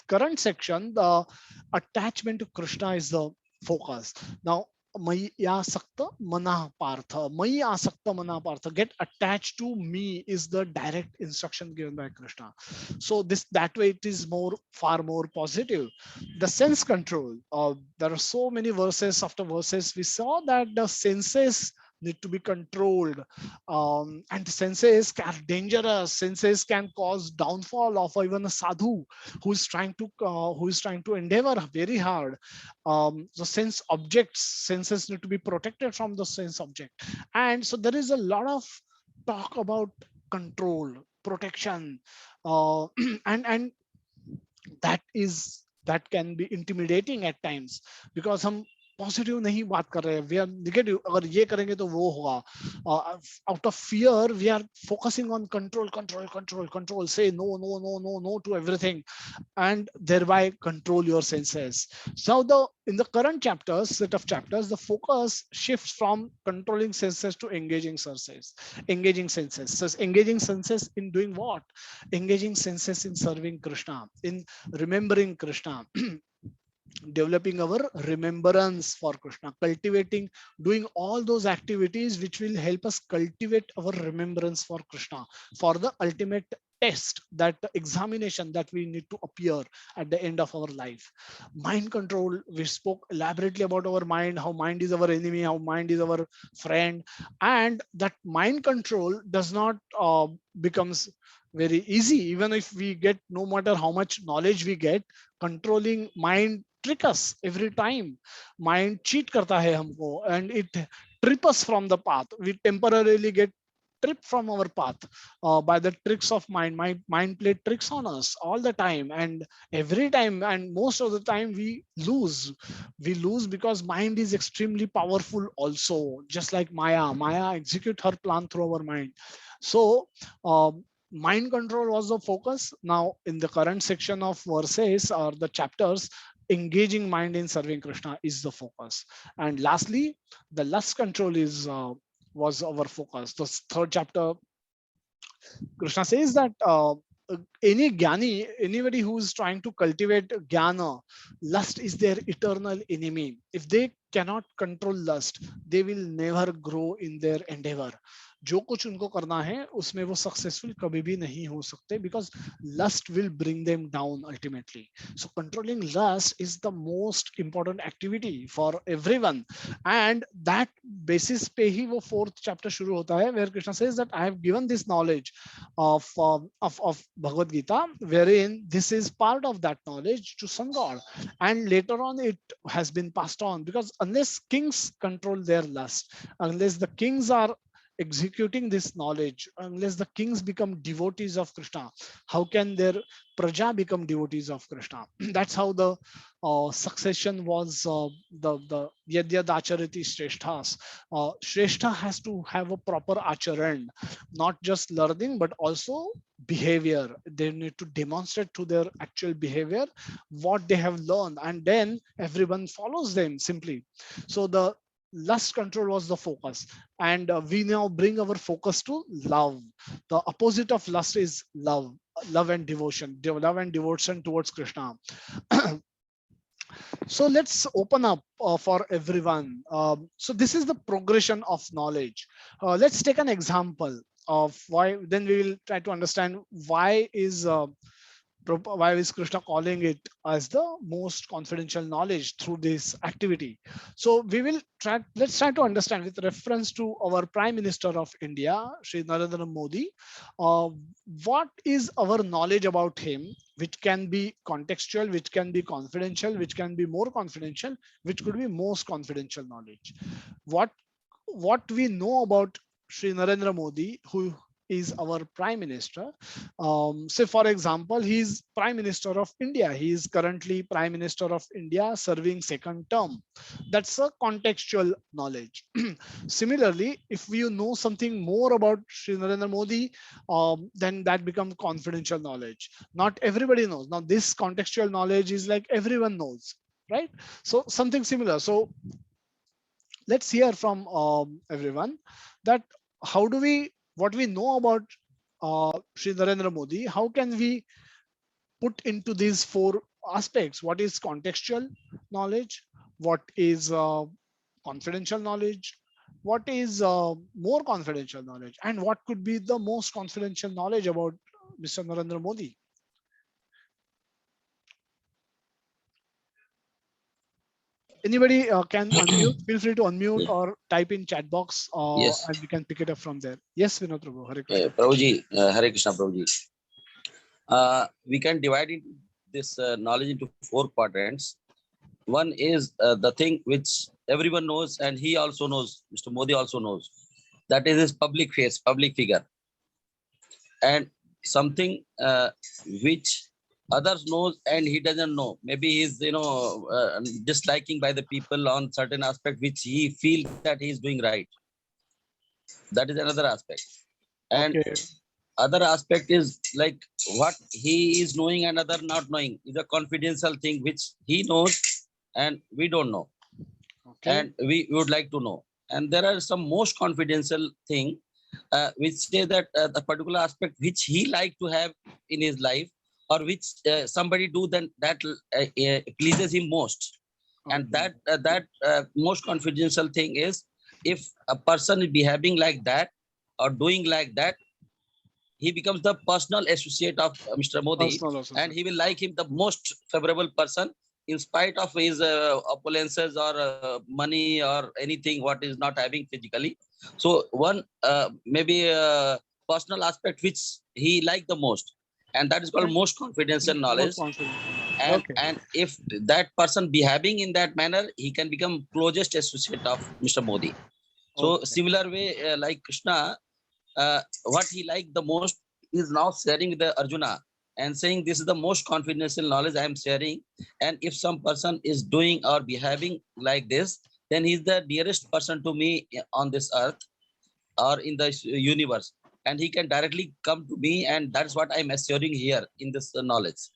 current section, the attachment to Krishna is the focus. Now, Mai asakta mana partha. Mai asakta mana partha. Get attached to me is the direct instruction given by Krishna. So this, that way it is far more positive. The sense control. There are so many verses after verses. We saw that the senses need to be controlled, and senses are dangerous. Senses can cause downfall of even a sadhu who is trying to endeavor very hard. The senses need to be protected from the sense object. And so there is a lot of talk about control, protection, and that can be intimidating at times, because हम positive नहीं बात कर रहे हैं, we are negative, अगर ये करेंगे तो वो होगा. Out of fear we are focusing on control, say no to everything, and thereby control your senses. So in the current set of chapters, the focus shifts from controlling senses to engaging senses. So engaging senses in doing what? Engaging senses in serving Krishna, in remembering Krishna. developing our remembrance for Krishna, cultivating, doing all those activities which will help us cultivate our remembrance for Krishna, for the ultimate test, that examination that we need to appear at the end of our life. Mind control, we spoke elaborately about our mind, how mind is our enemy, how mind is our friend, and that mind control does not becomes very easy. Even if we get, no matter how much knowledge we get, controlling mind trick us every time. Mind cheat karta hai humko, and it trip us from the path. We temporarily get tripped from our path by the tricks of mind. My mind play tricks on us all the time, and every time, and most of the time we lose. We lose because mind is extremely powerful also, just like Maya execute her plan through our mind. So mind control was the focus. Now in the current section of verses or the chapters, engaging mind in serving Krishna is the focus. And lastly, the lust control is was our focus. The third chapter, Krishna says that any jnani, anybody who is trying to cultivate jnana, lust is their eternal enemy. If they cannot control lust, they will never grow in their endeavor. जो कुछ उनको करना है उसमें वो successful कभी भी नहीं हो सकते, because lust will bring them down ultimately. So controlling lust is the most important activity for everyone, and that basis पे ही वो fourth chapter शुरू होता है, where Krishna says that I have given this knowledge of Bhagavad Gita, wherein this is part of that knowledge to some God, and later on it has been passed on, because unless kings control their lust, unless the kings are executing this knowledge, unless the kings become devotees of Krishna, how can their praja become devotees of Krishna? That's how the succession was. The yad yad acharati shreshthas. Shrestha has to have a proper acharan, not just learning but also behavior. They need to demonstrate to their actual behavior what they have learned, and then everyone follows them simply. So the lust control was the focus, and we now bring our focus to love. The opposite of lust is love, love and devotion, love and devotion towards Krishna. So let's open up for everyone. So this is the progression of knowledge. Let's take an example of why, then we will try to understand why is Krishna calling it as the most confidential knowledge through this activity. So let's try to understand with reference to our Prime Minister of India, Shri Narendra Modi, uh, what is our knowledge about him, which can be contextual, which can be confidential, which can be more confidential, which could be most confidential knowledge. What what we know about Sri Narendra Modi, who is our prime minister. Say, for example, he is prime minister of India. He is currently prime minister of India, serving second term. That's a contextual knowledge. Similarly, if you know something more about Sri Narendra Modi, then that becomes confidential knowledge. Not everybody knows. Now, this contextual knowledge is like everyone knows, right? So something similar. So let's hear from everyone that how do we, what we know about Sri Narendra Modi, how can we put into these four aspects? What is contextual knowledge? What is confidential knowledge? What is more confidential knowledge? And what could be the most confidential knowledge about Mr. Narendra Modi? Anybody can unmute, feel free to unmute or type in chat box Yes, and we can pick it up from there. Yes, Vinod Prabhu, Hare Krishna. Prabhuji, Hare Krishna, Prabhuji. We can divide this knowledge into four quadrants. One is the thing which everyone knows, and he also knows, Mr. Modi also knows. That is his public face, public figure. And something which others knows and he doesn't know. Maybe he's, disliking by the people on certain aspect which he feels that he is doing right. That is another aspect. And Okay. other aspect is like what he is knowing and other not knowing is a confidential thing which he knows and we don't know. Okay. And we would like to know. And there are some most confidential thing which say that the particular aspect which he like to have in his life, or which somebody do then that pleases him most. And that most confidential thing is, if a person is behaving like that or doing like that, he becomes the personal associate of Mr. Modi, Personal and associate. he will like him the most favorable person in spite of his opulences or money or anything what is not having physically. So one maybe personal aspect which he liked the most, and that is called Okay. most confidential More knowledge. confidential knowledge. and Okay. and if that person behaving in that manner, he can become closest associate of Mr. Modi. So Okay. similar way, like Krishna, what he liked the most is now sharing with the Arjuna and saying, this is the most confidential knowledge I am sharing. And if some person is doing or behaving like this, then he's the dearest person to me on this earth or in the universe. And he can directly come to me, and that's what I'm assuring here in this knowledge.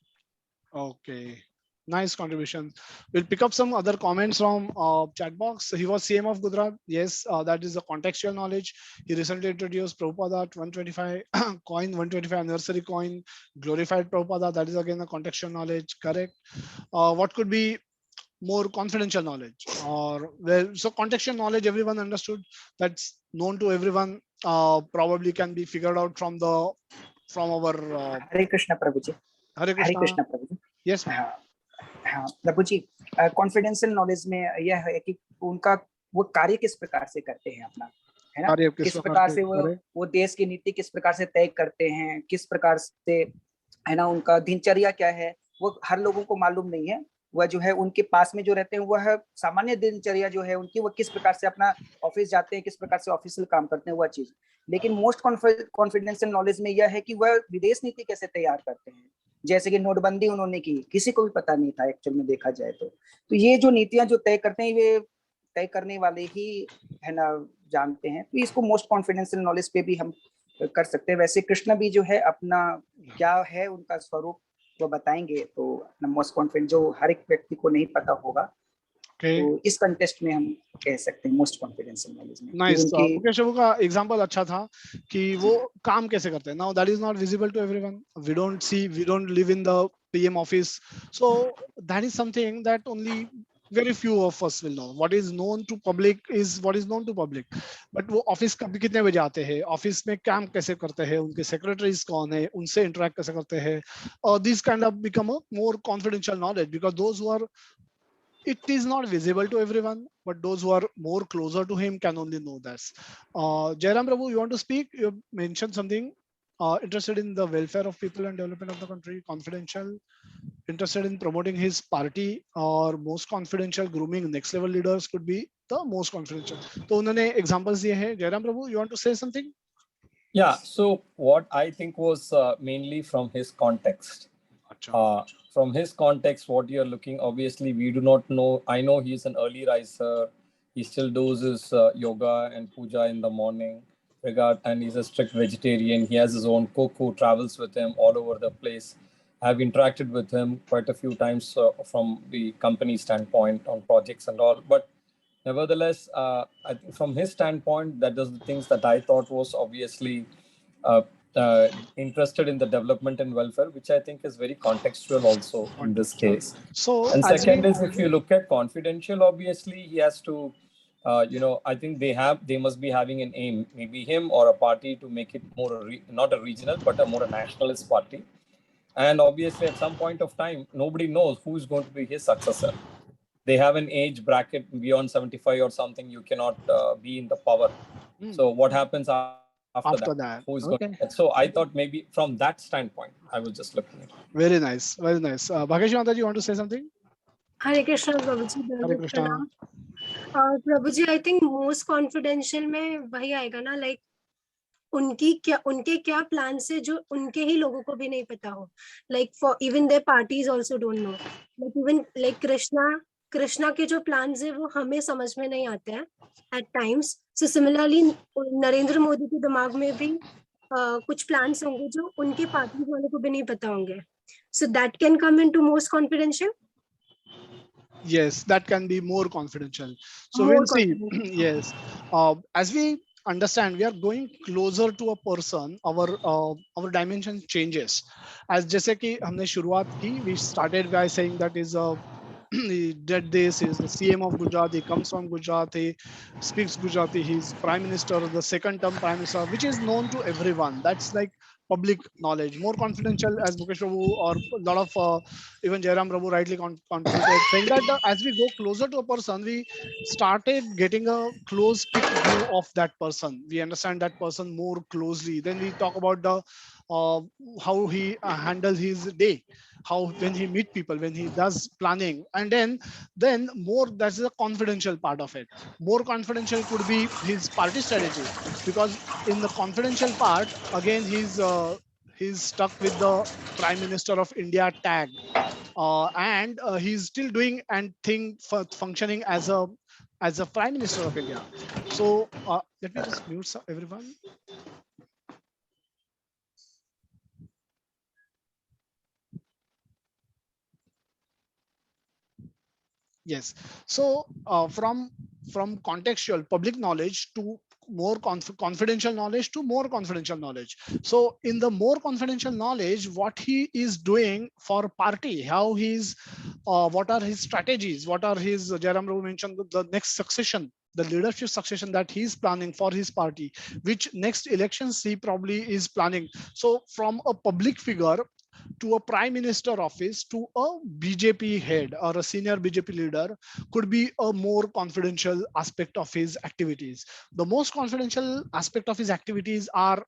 Okay. Nice contribution. We'll pick up some other comments from chat box. He was CM of Gujarat. Yes, that is the contextual knowledge. He recently introduced Prabhupada 125 coin, 125 anniversary coin, glorified Prabhupada. That is again the contextual knowledge. Correct. What could be more confidential knowledge? Or well, so contextual knowledge everyone understood. That's known to everyone. Probably can be figured out from our Hare Krishna Prabhu ji. Hare Hare Krishna. Krishna Prabhu ji. Yes, ma'am. हाँ प्रभु जी, confidential knowledge में यह है कि उनका वो कार्य किस प्रकार से करते हैं अपना, है ना, कार्य किस किस प्रकार से करे? वो देश की नीति किस प्रकार से तय करते हैं, किस प्रकार से, है ना, उनका दिनचर्या क्या है, वो हर लोगों को मालूम नहीं है. वह जो है उनके पास में जो रहते हैं वह सामान्य दिनचर्या जो है उनकी, वो किस प्रकार से अपना ऑफिस जाते हैं, किस प्रकार से ऑफिशियल काम करते हैं, वह चीज. लेकिन मोस्ट कॉन्फिडेंशियल नॉलेज में यह है कि वह विदेश नीति कैसे तैयार करते हैं. जैसे कि नोटबंदी उन्होंने की, किसी को भी पता नहीं था एक्चुअल में देखा जाए तो ये जो नीतियां जो तय करते हैं, ये तय करने वाले ही, है ना, जानते हैं. तो इसको मोस्ट कॉन्फिडेंशियल नॉलेज पे भी हम कर सकते हैं. वैसे कृष्ण भी जो है अपना क्या है उनका स्वरूप वो बताएंगे, तो मोस्ट कॉन्फिडेंट जो हर एक व्यक्ति को नहीं पता होगा, Okay. तो इस कंटेस्ट में हम कह सकते हैं मोस्ट कॉन्फिडेंशियल नॉलेज में. नाइस. उनकी मुकेश बाबू का एग्जांपल अच्छा था कि वो काम कैसे करते हैं. Now that is not visible to everyone. We don't live in the PM office. So that is something that only very few of us will know. What is known to public is what is known to public. But वो office कभी कितने बजे आते हैं, office में काम कैसे करते हैं, उनके सेक्रेटरीज कौन है, उनसे इंटरेक्ट कैसे करते हैं, और this kind of become a more confidential knowledge because those who are, it is not visible to everyone, but those who are more closer to him can only know this. Jairam Prabhu, you want to speak? You mentioned something. Interested in the welfare of people and development of the country, confidential, interested in promoting his party, or most confidential, grooming next level leaders could be the most confidential. तो उन्होंने examples दिए हैं. Jairam Prabhu, you want to say something? Yeah, so what I think was mainly from his context. From his context, what you're looking, obviously, we do not know. I know he's an early riser. He still does his yoga and puja in the morning. And he's a strict vegetarian. He has his own cook who travels with him all over the place. I've interacted with him quite a few times from the company standpoint on projects and all. But nevertheless, I think from his standpoint, that is the things that I thought was obviously interested in the development and welfare, which I think is very contextual also in this case. So, and second is, if you look at confidential, obviously he has to, I think they must be having an aim, maybe him or a party, to make it more not a regional but a more a nationalist party. And obviously at some point of time, nobody knows who is going to be his successor. They have an age bracket beyond 75 or something. You cannot be in the power. So what happens after that? Who is okay. going? So I thought maybe from that standpoint, I was just looking at it. Very nice, very nice. Bhagesh Mata, you want to say something? Hare Krishna, Prabhuji. Hare Krishna. Prabhuji, I think most confidential में वही आएगा ना, like उनके क्या plan से जो उनके ही लोगों को भी नहीं पता हो. Like for even their parties also don't know. Like even like Krishna के जो प्लान्स है वो हमें समझ में नहीं आते हैं at times. So similarly, Narendra Modi के दिमाग में भी कुछ प्लान्स होंगे जो उनके पार्टी वालों को भी नहीं पता होंगे. So that can come into most confidential. Yes, that can be more confidential. So we'll see. Yes, as we understand, we are going closer to a person. Our dimension changes. As जैसे कि हमने शुरुआत की, we started by saying that is a he did this. He's the CM of Gujarat. He comes from Gujarat. He speaks Gujarati. He's prime minister, the second term prime minister, which is known to everyone. That's like public knowledge. More confidential, as Mukesh Prabhu or a lot of even Jairam Prabhu rightly contributed, saying that as we go closer to a person, we started getting a close pick view of that person. We understand that person more closely. Then we talk about the uh, how he handles his day, how when he meet people, when he does planning, and then more, that's the confidential part of it. More confidential could be his party strategy, because in the confidential part again he's stuck with the Prime Minister of India tag, and he's still doing and functioning as a Prime Minister of India. So let me just mute everyone. Yes. So from contextual public knowledge to more confidential knowledge to more confidential knowledge. So in the more confidential knowledge, what he is doing for party, how he's what are his strategies, what are his Jairam Ravu mentioned the next succession, the leadership succession that he's planning for his party, which next elections he probably is planning. So from a public figure to a prime minister office to a BJP head or a senior BJP leader could be a more confidential aspect of his activities. The most confidential aspect of his activities are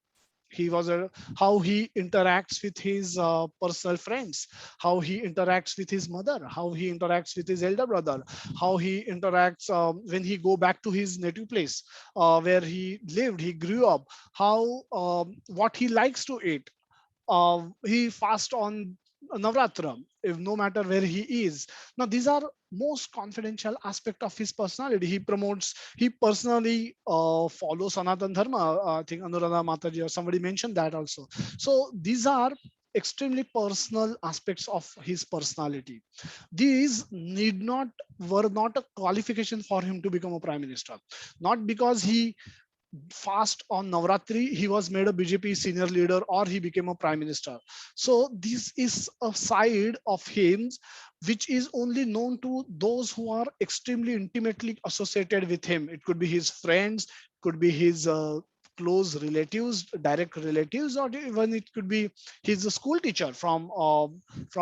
he was a how he interacts with his personal friends, how he interacts with his mother, how he interacts with his elder brother, how he interacts when he go back to his native place where he lived, he grew up, how what he likes to eat. He fast on Navratra, if no matter where he is. Now, these are most confidential aspect of his personality. He promotes, he personally follows Sanatan Dharma. I think Anuradha Mataji or somebody mentioned that also. So these are extremely personal aspects of his personality. These were not a qualification for him to become a prime minister. Not because he fast on Navratri, he was made a BJP senior leader or he became a prime minister. So this is a side of him which is only known to those who are extremely intimately associated with him. It could be his friends, could be his close relatives, direct relatives, or even it could be his school teacher from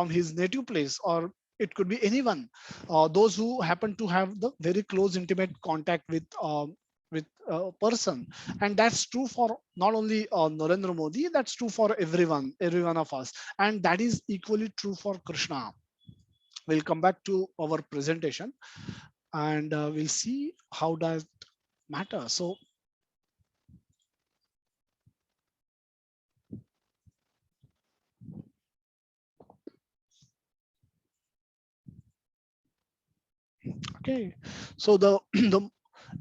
his native place, or it could be anyone. Those who happen to have the very close, intimate contact with a person. And that's true for not only Narendra Modi, that's true for every one of us, and that is equally true for Krishna. We'll come back to our presentation and we'll see how does matter. So okay, so the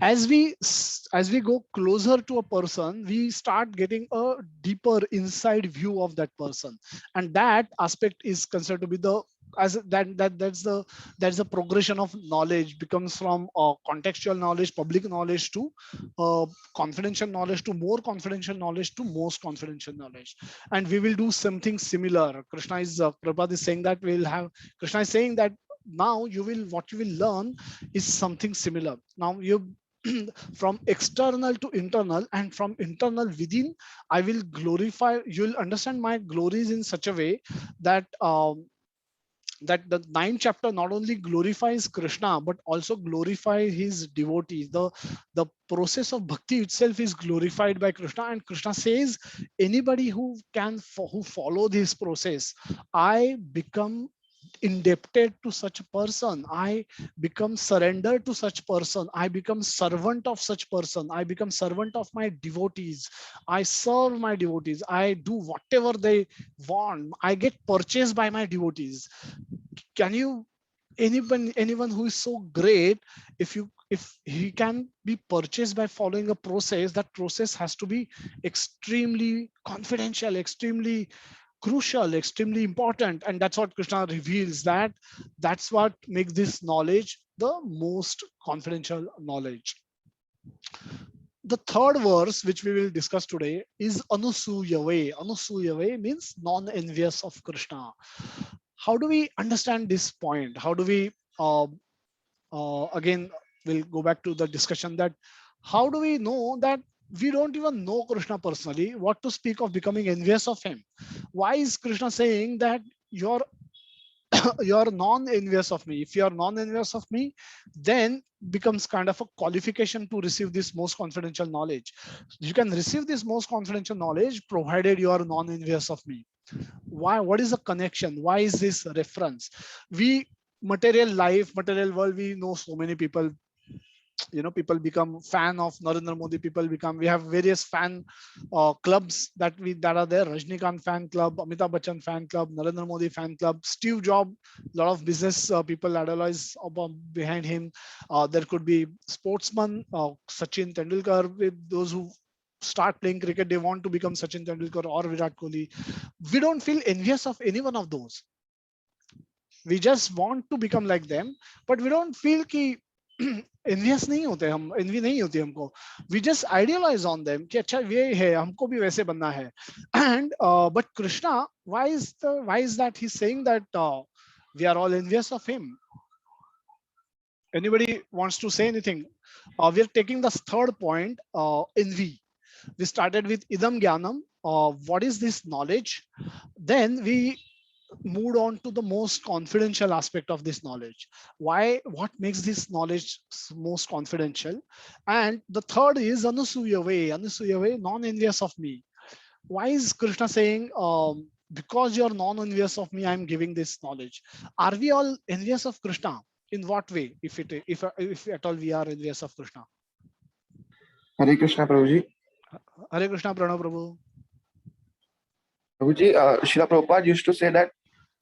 as we go closer to a person, we start getting a deeper inside view of that person, and that aspect is considered to be the as that's the progression of knowledge, becomes from contextual knowledge, public knowledge, to confidential knowledge, to more confidential knowledge, to most confidential knowledge. And we will do something similar. Prabhupada is saying that Krishna is saying that now what you will learn is something similar. Now you from external to internal, and from internal within, I will glorify, you'll understand my glories in such a way that that the ninth chapter not only glorifies Krishna but also glorify his devotees. The process of bhakti itself is glorified by Krishna, and Krishna says anybody who follow this process, I become indebted to such a person, I become surrendered to such person, I become servant of such person, I become servant of my devotees, I serve my devotees, I do whatever they want, I get purchased by my devotees. Can you, anyone who is so great, if he can be purchased by following a process, that process has to be extremely confidential, extremely crucial, extremely important. And that's what Krishna reveals, that's what makes this knowledge the most confidential knowledge. The third verse which we will discuss today is Anusuyave. Anusuyave means non-envious of Krishna. How do we understand this point? How do we again, we'll go back to the discussion that how do we know that we don't even know Krishna personally, what to speak of becoming envious of him? Why is Krishna saying that you're you're non-envious of me? If you're non-envious of me, then becomes kind of a qualification to receive this most confidential knowledge. You can receive this most confidential knowledge provided you are non-envious of me. Why? What is the connection? Why is this reference? We, material life, material world, we know so many people, people become fan of Narendra Modi, people become, we have various fan clubs that are there. Rajnikant fan club, Amitabh Bachchan fan club, Narendra Modi fan club, Steve Jobs, lot of business people idolize behind him. There could be sportsmen, Sachin Tendulkar, with those who start playing cricket, they want to become Sachin Tendulkar or Virat Kohli. We don't feel envious of any one of those. We just want to become like them, but we don't feel ki envious नहीं होते हम, envy नहीं होती हमको. We just idealize on them कि अच्छा ये है, हमको भी वैसे बनना है. And but Krishna, why is that he's saying that we are all envious of him? Anybody wants to say anything? We are taking the third point, envy. We started with idam jnanam, what is this knowledge? Then we moved on to the most confidential aspect of this knowledge. Why? What makes this knowledge most confidential? And the third is Anusuya way, non-envious of me. Why is Krishna saying, because you're non-envious of me, I'm giving this knowledge? Are we all envious of Krishna? In what way? If at all we are envious of Krishna? Hare Krishna, Prabhuji. Hare Krishna, Pranav Prabhu. Prabhuji, Srila Prabhupada used to say that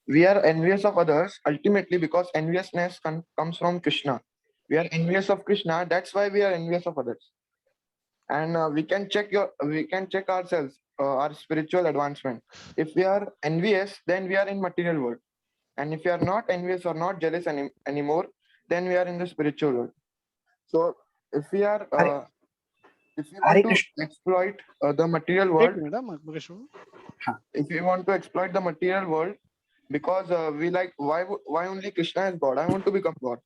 we are envious of others ultimately because enviousness comes from Krishna. We are envious of Krishna, that's why we are envious of others. And we can check ourselves, our spiritual advancement. If we are envious, then we are in material world. And if we are not envious or not jealous anymore, then we are in the spiritual world. So if we are if we want to exploit the material world, if we want to exploit the material world, because we like, why only Krishna is God? I want to become God.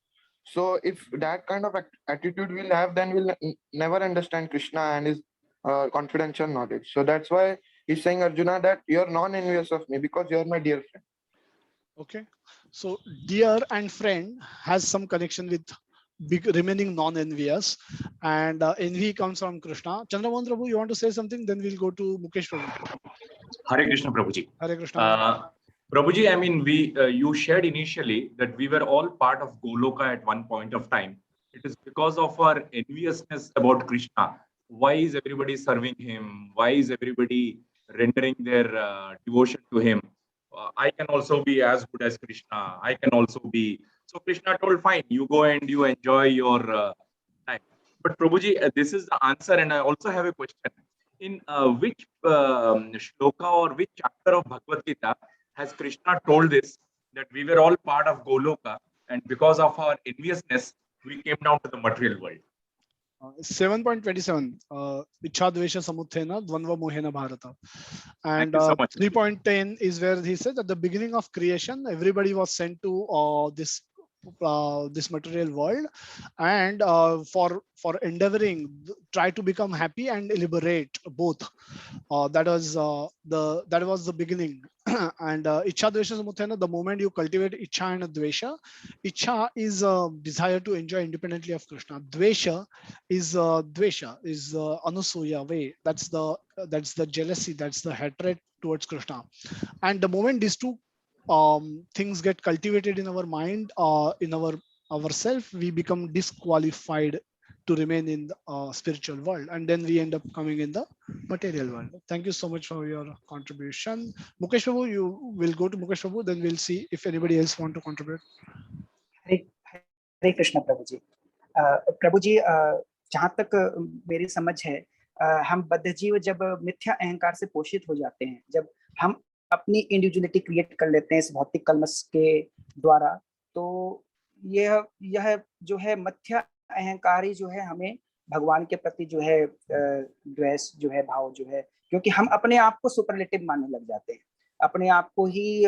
So if that kind of attitude we'll have, then we'll never understand Krishna and his confidential knowledge. So that's why he's saying, Arjuna, that you're non-envious of me because you're my dear friend. Okay, so dear and friend has some connection with remaining non-envious, and envy comes from Krishna. Chandramohan Prabhu, you want to say something? Then we'll go to Mukesh Prabhu. Hare Krishna, Prabhuji. Hare Krishna. Prabhuji, I mean, you shared initially that we were all part of Goloka at one point of time. It is because of our enviousness about Krishna. Why is everybody serving him? Why is everybody rendering their devotion to him? I can also be as good as Krishna. I can also be. So Krishna told, fine, you go and you enjoy your time. But Prabhuji, this is the answer. And I also have a question. In which shloka or which chapter of Bhagavad Gita has Krishna told this, that we were all part of Goloka, and because of our enviousness, we came down to the material world? 7.27, Ichha Dvesha Samuthena Dvanva Mohena Bharata. And so 3.10 is where he said at the beginning of creation, everybody was sent to this material world, and for endeavoring, try to become happy and liberate both. That was the beginning. And Ichha Dvesha Samuthena, the moment you cultivate Ichha and Dvesha, Ichha is a desire to enjoy independently of Krishna. Dvesha is Anusuya way. That's the jealousy, that's the hatred towards Krishna. And the moment these two things get cultivated in our mind, in ourself, we become disqualified to remain in the spiritual world, and then we end up coming in the material world. Thank you so much for your contribution. Mukesh Prabhu, you will go to Mukesh Prabhu, then we'll see if anybody else want to contribute. हरे कृष्ण प्रभु जी. प्रभु जी, जहाँ तक मेरी समझ है, हम बद्ध जीव जब मिथ्या अहंकार से पोषित हो जाते हैं, जब हम अपनी इंडिविजुअलिटी क्रिएट कर लेते हैं इस भौतिक कलमश के द्वारा, तो यह जो है मिथ्या अहंकार ही जो है हमें भगवान के प्रति जो है द्वेष जो है, भाव जो है, क्योंकि हम अपने आप को सुपरलेटिव मानने लग जाते हैं, अपने आप को ही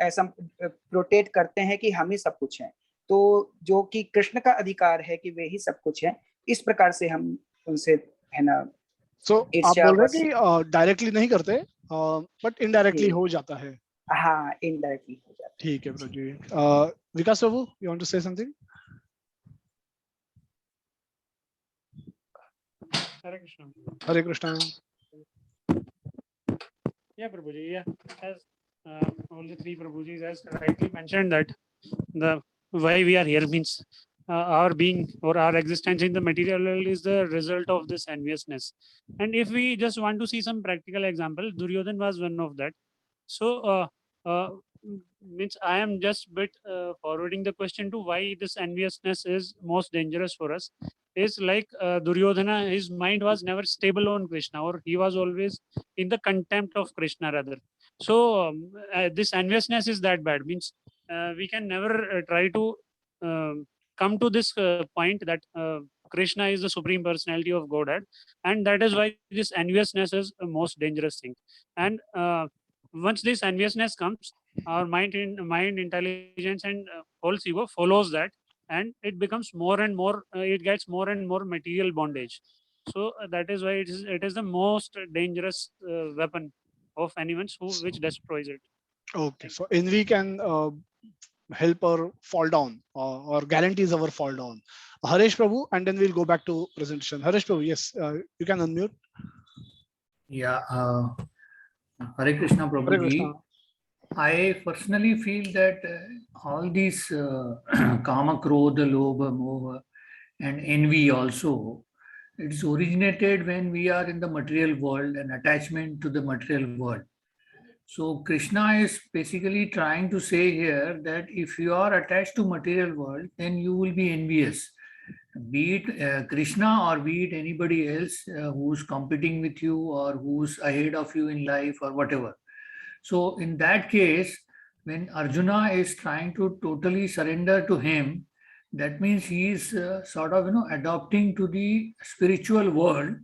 ऐसा प्रोटेक्ट करते हैं कि हम ही सब कुछ हैं. तो जो कि कृष्ण का अधिकार है कि वे ही सब कुछ है, इस प्रकार से हम उनसे है ना सो आप ईर्ष्या बोल रहे बस, हैं कि डायरेक्टली नहीं करते बट इनडायरेक्टली हो जाता है। हाँ इनडायरेक्टली हो जाता है। ठीक है प्रभु जी। Vikas Prabhu, you want to say something? Hare Krishna. Hare Krishna. Yeah, Prabhuji. Yeah, as all the three Prabhujis has rightly mentioned that the why we are here means our being or our existence in the material world is the result of this enviousness. And if we just want to see some practical example, Duryodhan was one of that. So uh, means I am just bit forwarding the question to why this enviousness is most dangerous for us. Is like Duryodhana, his mind was never stable on Krishna, or he was always in the contempt of Krishna rather. So this enviousness is that bad. Means we can never try to come to this point that Krishna is the supreme personality of Godhead, and that is why this enviousness is the most dangerous thing. And once this enviousness comes, our mind intelligence and whole ego follows that, and it becomes more and more. It gets more and more material bondage. So that is why it is the most dangerous weapon of anyone which destroys it. Okay, so envy can help or fall down or guarantees our fall down. Haresh Prabhu, and then we'll go back to presentation. Haresh Prabhu, yes, you can unmute. Yeah, Hare Krishna Hare Prabhuji. Krishna. I personally feel that all these Kama, Krodha, Lobha, Moha, and envy also, it's originated when we are in the material world and attachment to the material world. So Krishna is basically trying to say here that if you are attached to material world, then you will be envious. Be it Krishna or be it anybody else who's competing with you or who's ahead of you in life or whatever. So in that case, when Arjuna is trying to totally surrender to him, that means he is sort of adopting to the spiritual world,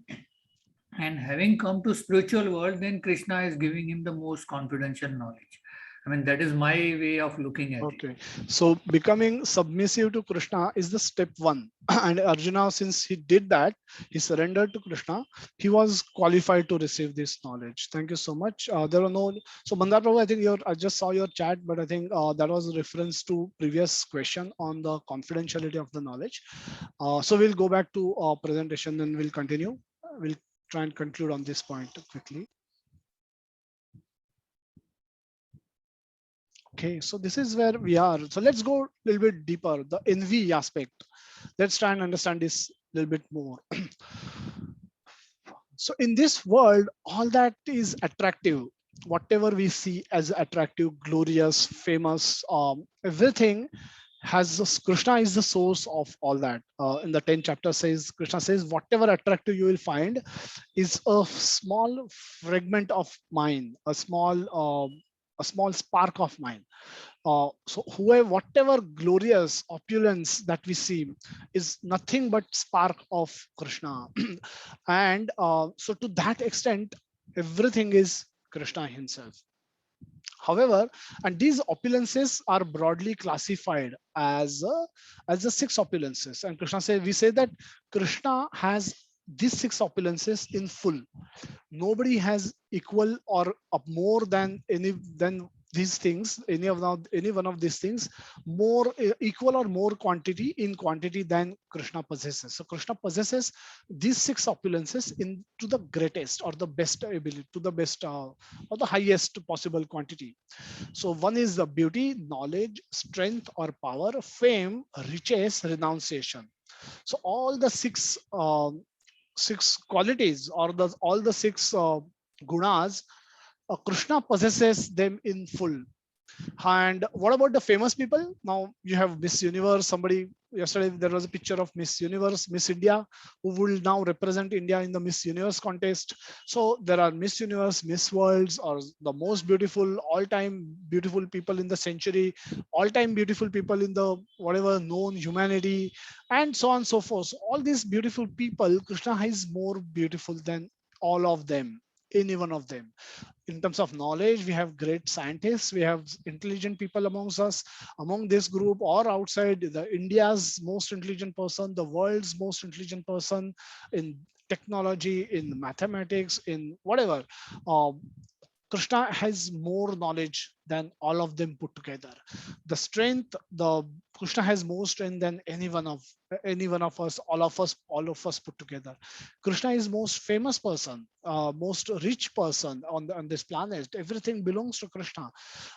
and having come to spiritual world, then Krishna is giving him the most confidential knowledge. I mean, that is my way of looking at it. Okay, so becoming submissive to Krishna is the step one. And Arjuna, since he did that, he surrendered to Krishna, he was qualified to receive this knowledge. Thank you so much. There are no, so Mandar Prabhu, I think I just saw your chat, but I think that was a reference to previous question on the confidentiality of the knowledge. So we'll go back to our presentation, then we'll continue. We'll try and conclude on this point quickly. Okay, so this is where we are. So let's go a little bit deeper, the envy aspect. Let's try and understand this a little bit more. So in this world, all that is attractive, whatever we see as attractive, glorious, famous, everything has Krishna is the source of all that. In the 10th chapter says, Krishna says, whatever attractive you will find is a small fragment of mine, a small spark of mine. So whatever glorious opulence that we see is nothing but spark of Krishna. And so to that extent, everything is Krishna himself. However, and these opulences are broadly classified as the six opulences. And Krishna says, we say that Krishna has these six opulences in full. Nobody has equal or more than these things, any one of these things, more equal or more quantity in quantity than Krishna possesses. So Krishna possesses these six opulences in to the greatest or the best ability, to the best or the highest possible quantity. So one is the beauty, knowledge, strength or power, fame, riches, renunciation. So all the six qualities or all the six gunas, Krishna possesses them in full. And what about the famous people? Now you have Miss Universe. Somebody yesterday there was a picture of Miss Universe, Miss India, who will now represent India in the Miss Universe contest. So there are Miss Universe, Miss Worlds, or the most beautiful, all-time beautiful people in the century, all-time beautiful people in the whatever known humanity, and so on and so forth. So all these beautiful people, Krishna is more beautiful than all of them. any one of them. In terms of knowledge, we have great scientists, we have intelligent people amongst us, among this group or outside. The India's most intelligent person, the world's most intelligent person in technology, in mathematics, in whatever. Krishna has more knowledge than all of them put together. The strength, the Krishna has more strength than any one of us, all of us put together. Krishna is most famous person, most rich person on this planet. Everything belongs to Krishna.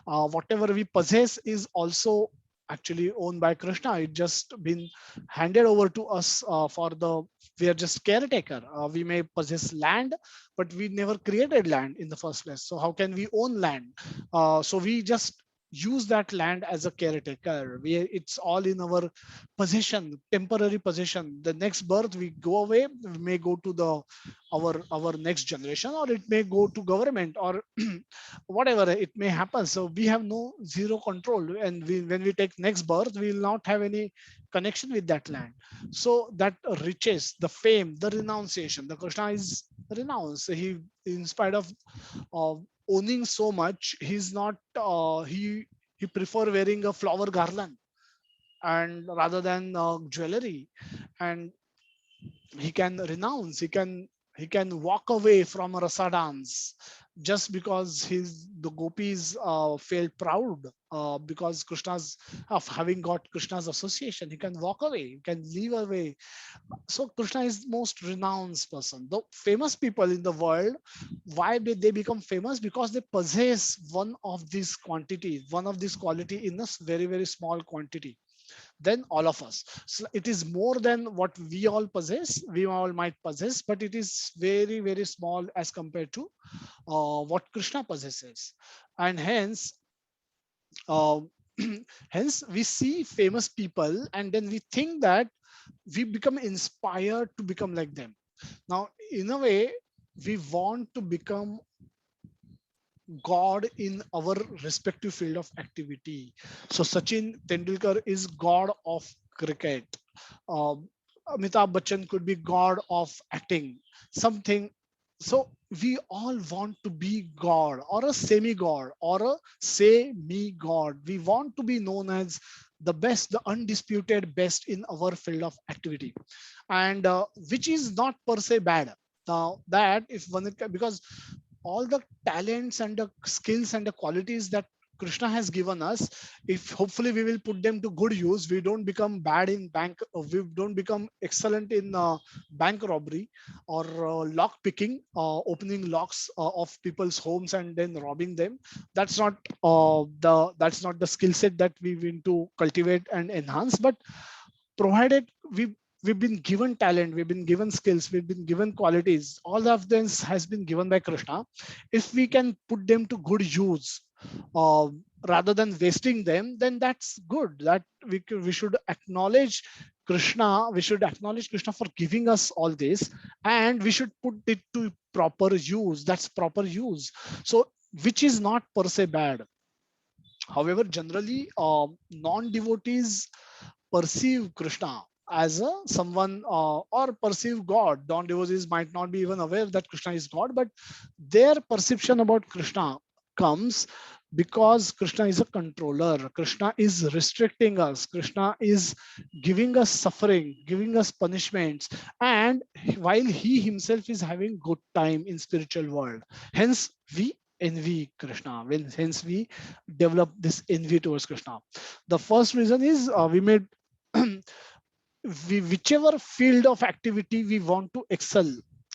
Whatever we possess is also actually owned by Krishna. It just been handed over to us for the we are just caretaker. We may possess land, but we never created land in the first place. So how can we own land? So we just use that land as a caretaker. It's all in our possession, temporary possession. The next birth we go away, we may go to the our next generation, or it may go to government, or whatever it may happen. So we have no zero control, and when we take next birth, we will not have any connection with that land. So that riches, the fame, the renunciation, the Krishna is renounced. He, in spite of owning so much, he's not he prefer wearing a flower garland and rather than jewelry. And he can renounce, he can walk away from a rasa dance just because the gopis felt proud because Krishna's of having got Krishna's association. He can walk away, he can leave away. So Krishna is most renounced person. The famous people in the world, why did they become famous? Because they possess one of these quantities, one of this quality in a very, very small quantity than all of us. So it is more than what we all possess, we all might possess, but it is very, very small as compared to what Krishna possesses. And hence, uh, hence we see famous people and then we think that we become inspired to become like them. Now, in a way, we want to become God in our respective field of activity. So Sachin Tendulkar is God of cricket. Um, Amitabh Bachchan could be God of acting. Something. So we all want to be God or a semi-God or a say-me-God. We want to be known as the best, the undisputed best in our field of activity, and which is not per se bad. Now that if one, because all the talents and the skills and the qualities that Krishna has given us, if hopefully we will put them to good use, we don't become bad in bank, we don't become excellent in bank robbery or lock picking, opening locks of people's homes and then robbing them. That's not the skill set that we want to cultivate and enhance. But provided we've been given talent, we've been given skills, we've been given qualities, all of this has been given by Krishna. If we can put them to good use uh, rather than wasting them, then that's good. That we should acknowledge Krishna, we should acknowledge Krishna for giving us all this, and we should put it to proper use. That's proper use. So which is not per se bad. However, generally non-devotees perceive Krishna as a someone or perceive God. Non-devotees might not be even aware that Krishna is God, but their perception about Krishna comes because Krishna is a controller. Krishna is restricting us. Krishna is giving us suffering, giving us punishments, and while he himself is having good time in spiritual world. Hence, we envy Krishna. Hence we develop this envy towards Krishna. The first reason is we made whichever field of activity we want to excel,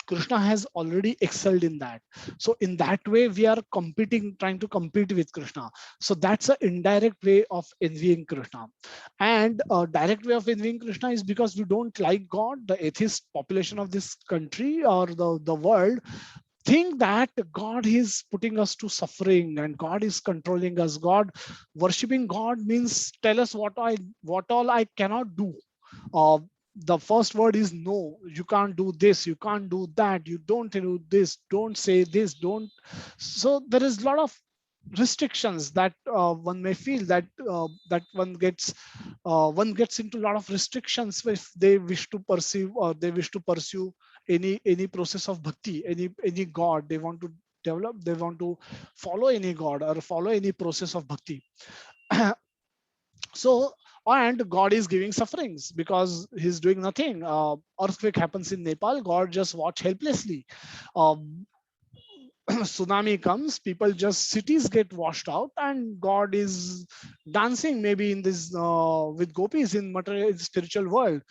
Krishna has already excelled in that. So in that way, we are competing, trying to compete with Krishna. So that's an indirect way of envying Krishna. And a direct way of envying Krishna is because we don't like God. The atheist population of this country or the world think that God is putting us to suffering and God is controlling us. God, worshipping God means tell us what all I cannot do. uh, the first word is no. You can't do this, you can't do that, you don't do this, don't say this, don't. So there is a lot of restrictions that one may feel that one gets into a lot of restrictions if they wish to perceive or they wish to pursue any process of bhakti, any god they want to develop, they want to follow any god or follow any process of bhakti. So, and God is giving sufferings because he's doing nothing. Earthquake happens in Nepal, God just watch helplessly. Um, tsunami comes, people just, cities get washed out, and God is dancing maybe in this with gopis in material spiritual world.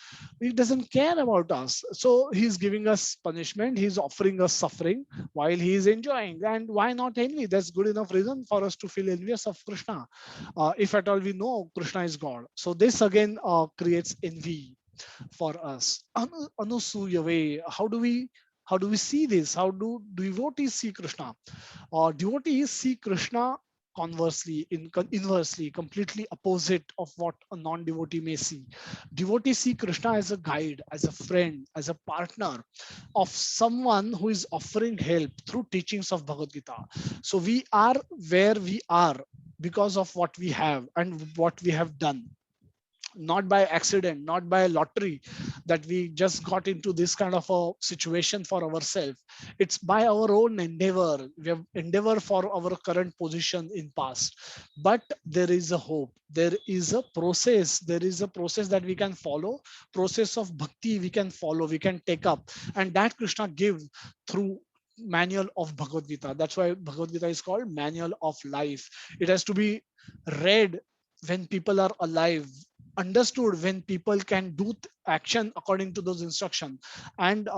He doesn't care about us, so he's giving us punishment, he's offering us suffering while he is enjoying. And why not envy? That's good enough reason for us to feel envious of Krishna, if at all we know Krishna is God. So this again creates envy for us. Anusuya way. How do we see this? How do devotees see Krishna? Or devotees see Krishna conversely, inversely, completely opposite of what a non-devotee may see. Devotees see Krishna as a guide, as a friend, as a partner of someone who is offering help through teachings of Bhagavad Gita. So we are where we are because of what we have and what we have done, not by accident, not by lottery that we just got into this kind of a situation for ourselves. It's by our own endeavor. We have endeavor for our current position in past. But there is a hope. There is a process. There is a process that we can follow. Process of bhakti we can follow, we can take up. And that Krishna give through manual of Bhagavad Gita. That's why Bhagavad Gita is called manual of life. It has to be read when people are alive, understood when people can do action according to those instructions, and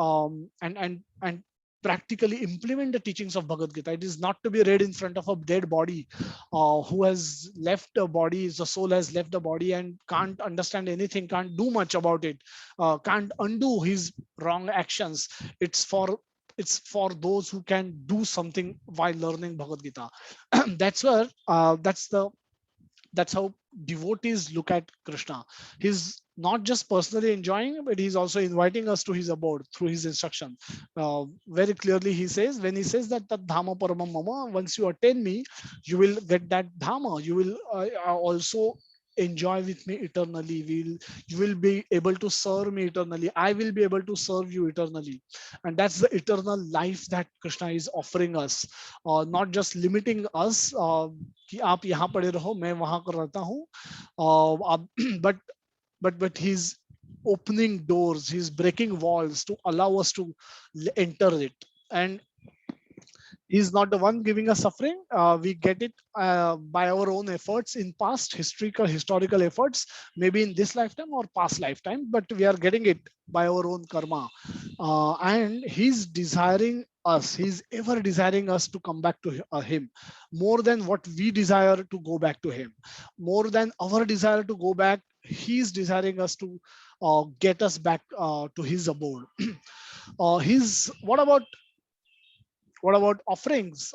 practically implement the teachings of Bhagavad Gita. It is not to be read in front of a dead body who has left the body, the soul has left the body and can't understand anything, can't do much about it, can't undo his wrong actions. It's for those who can do something while learning Bhagavad Gita. That's where that's how devotees look at Krishna. He's not just personally enjoying, but he's also inviting us to his abode through his instruction. Very clearly, he says, when he says that Tat Dhama Paramam Mama, once you attain me, you will get that Dhamma. You will also enjoy with me eternally. You will be able to serve me eternally. I will be able to serve you eternally. And that's the eternal life that Krishna is offering us, not just limiting us कि आप यहाँ पड़े रहो मैं वहां कर रहता हूँ, but he's opening doors, he's breaking walls to allow us to enter it. And he's not the one giving us suffering. We get it by our own efforts in past historical efforts, maybe in this lifetime or past lifetime, but we are getting it by our own karma. And he's desiring us, he's ever desiring us to come back to him more than what we desire to go back to him, more than our desire to go back. He's desiring us to get us back to his abode. His what about offerings?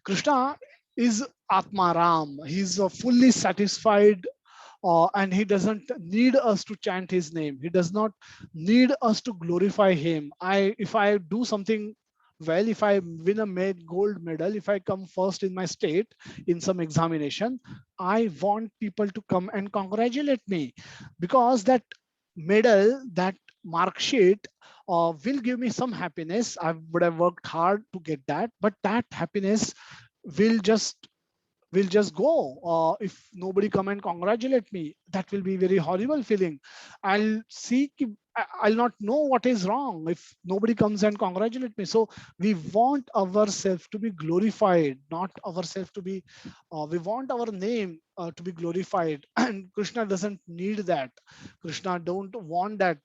Krishna is Atmaram. He's fully satisfied, and he doesn't need us to chant his name. He does not need us to glorify him. If I do something well, if I win a gold medal, if I come first in my state in some examination, I want people to come and congratulate me, because that medal, that mark sheet will give me some happiness. I would have worked hard to get that, but that happiness will just go if nobody come and congratulate me. That will be very horrible feeling. I'll not know what is wrong if nobody comes and congratulate me. So we want ourselves to be glorified, not ourselves to be we want our name to be glorified. And Krishna doesn't need that. Krishna don't want that,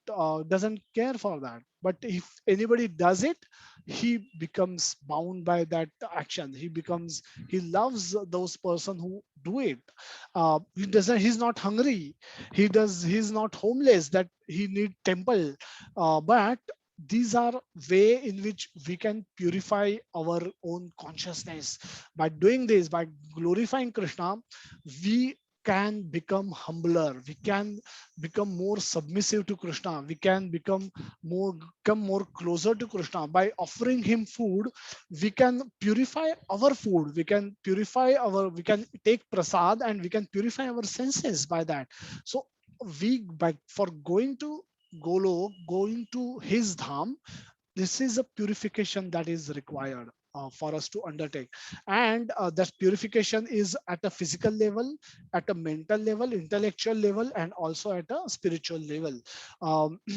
doesn't care for that. But if anybody does it, he becomes bound by that action. He loves those person who do it. He's not hungry, he's not homeless that he need temple, but these are way in which we can purify our own consciousness. By doing this, by glorifying Krishna, we can become humbler, we can become more submissive to Krishna, we can become more closer to Krishna. By offering him food, we can purify our food, we can take prasad and we can purify our senses by that. So for going to Golok, going to his dham, this is a purification that is required for us to undertake, and that purification is at a physical level, at a mental level, intellectual level, and also at a spiritual level.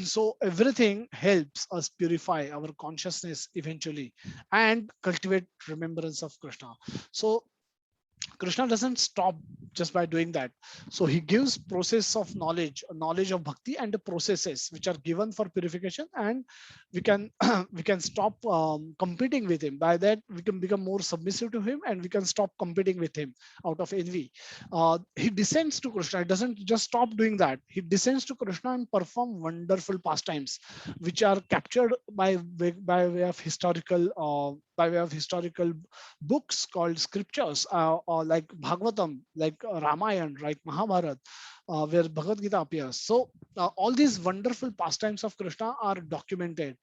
So everything helps us purify our consciousness eventually and cultivate remembrance of Krishna. So Krishna doesn't stop just by doing that. So he gives process of knowledge, knowledge of bhakti, and the processes which are given for purification, and we can we can stop competing with him. By that, we can become more submissive to him, and we can stop competing with him out of envy. He descends to Krishna. He doesn't just stop doing that. He descends to Krishna and perform wonderful pastimes, which are captured by way of historical books called scriptures, or like Bhagavatam, like Ramayana, like Mahabharata, where Bhagavad Gita appears. So all these wonderful pastimes of Krishna are documented.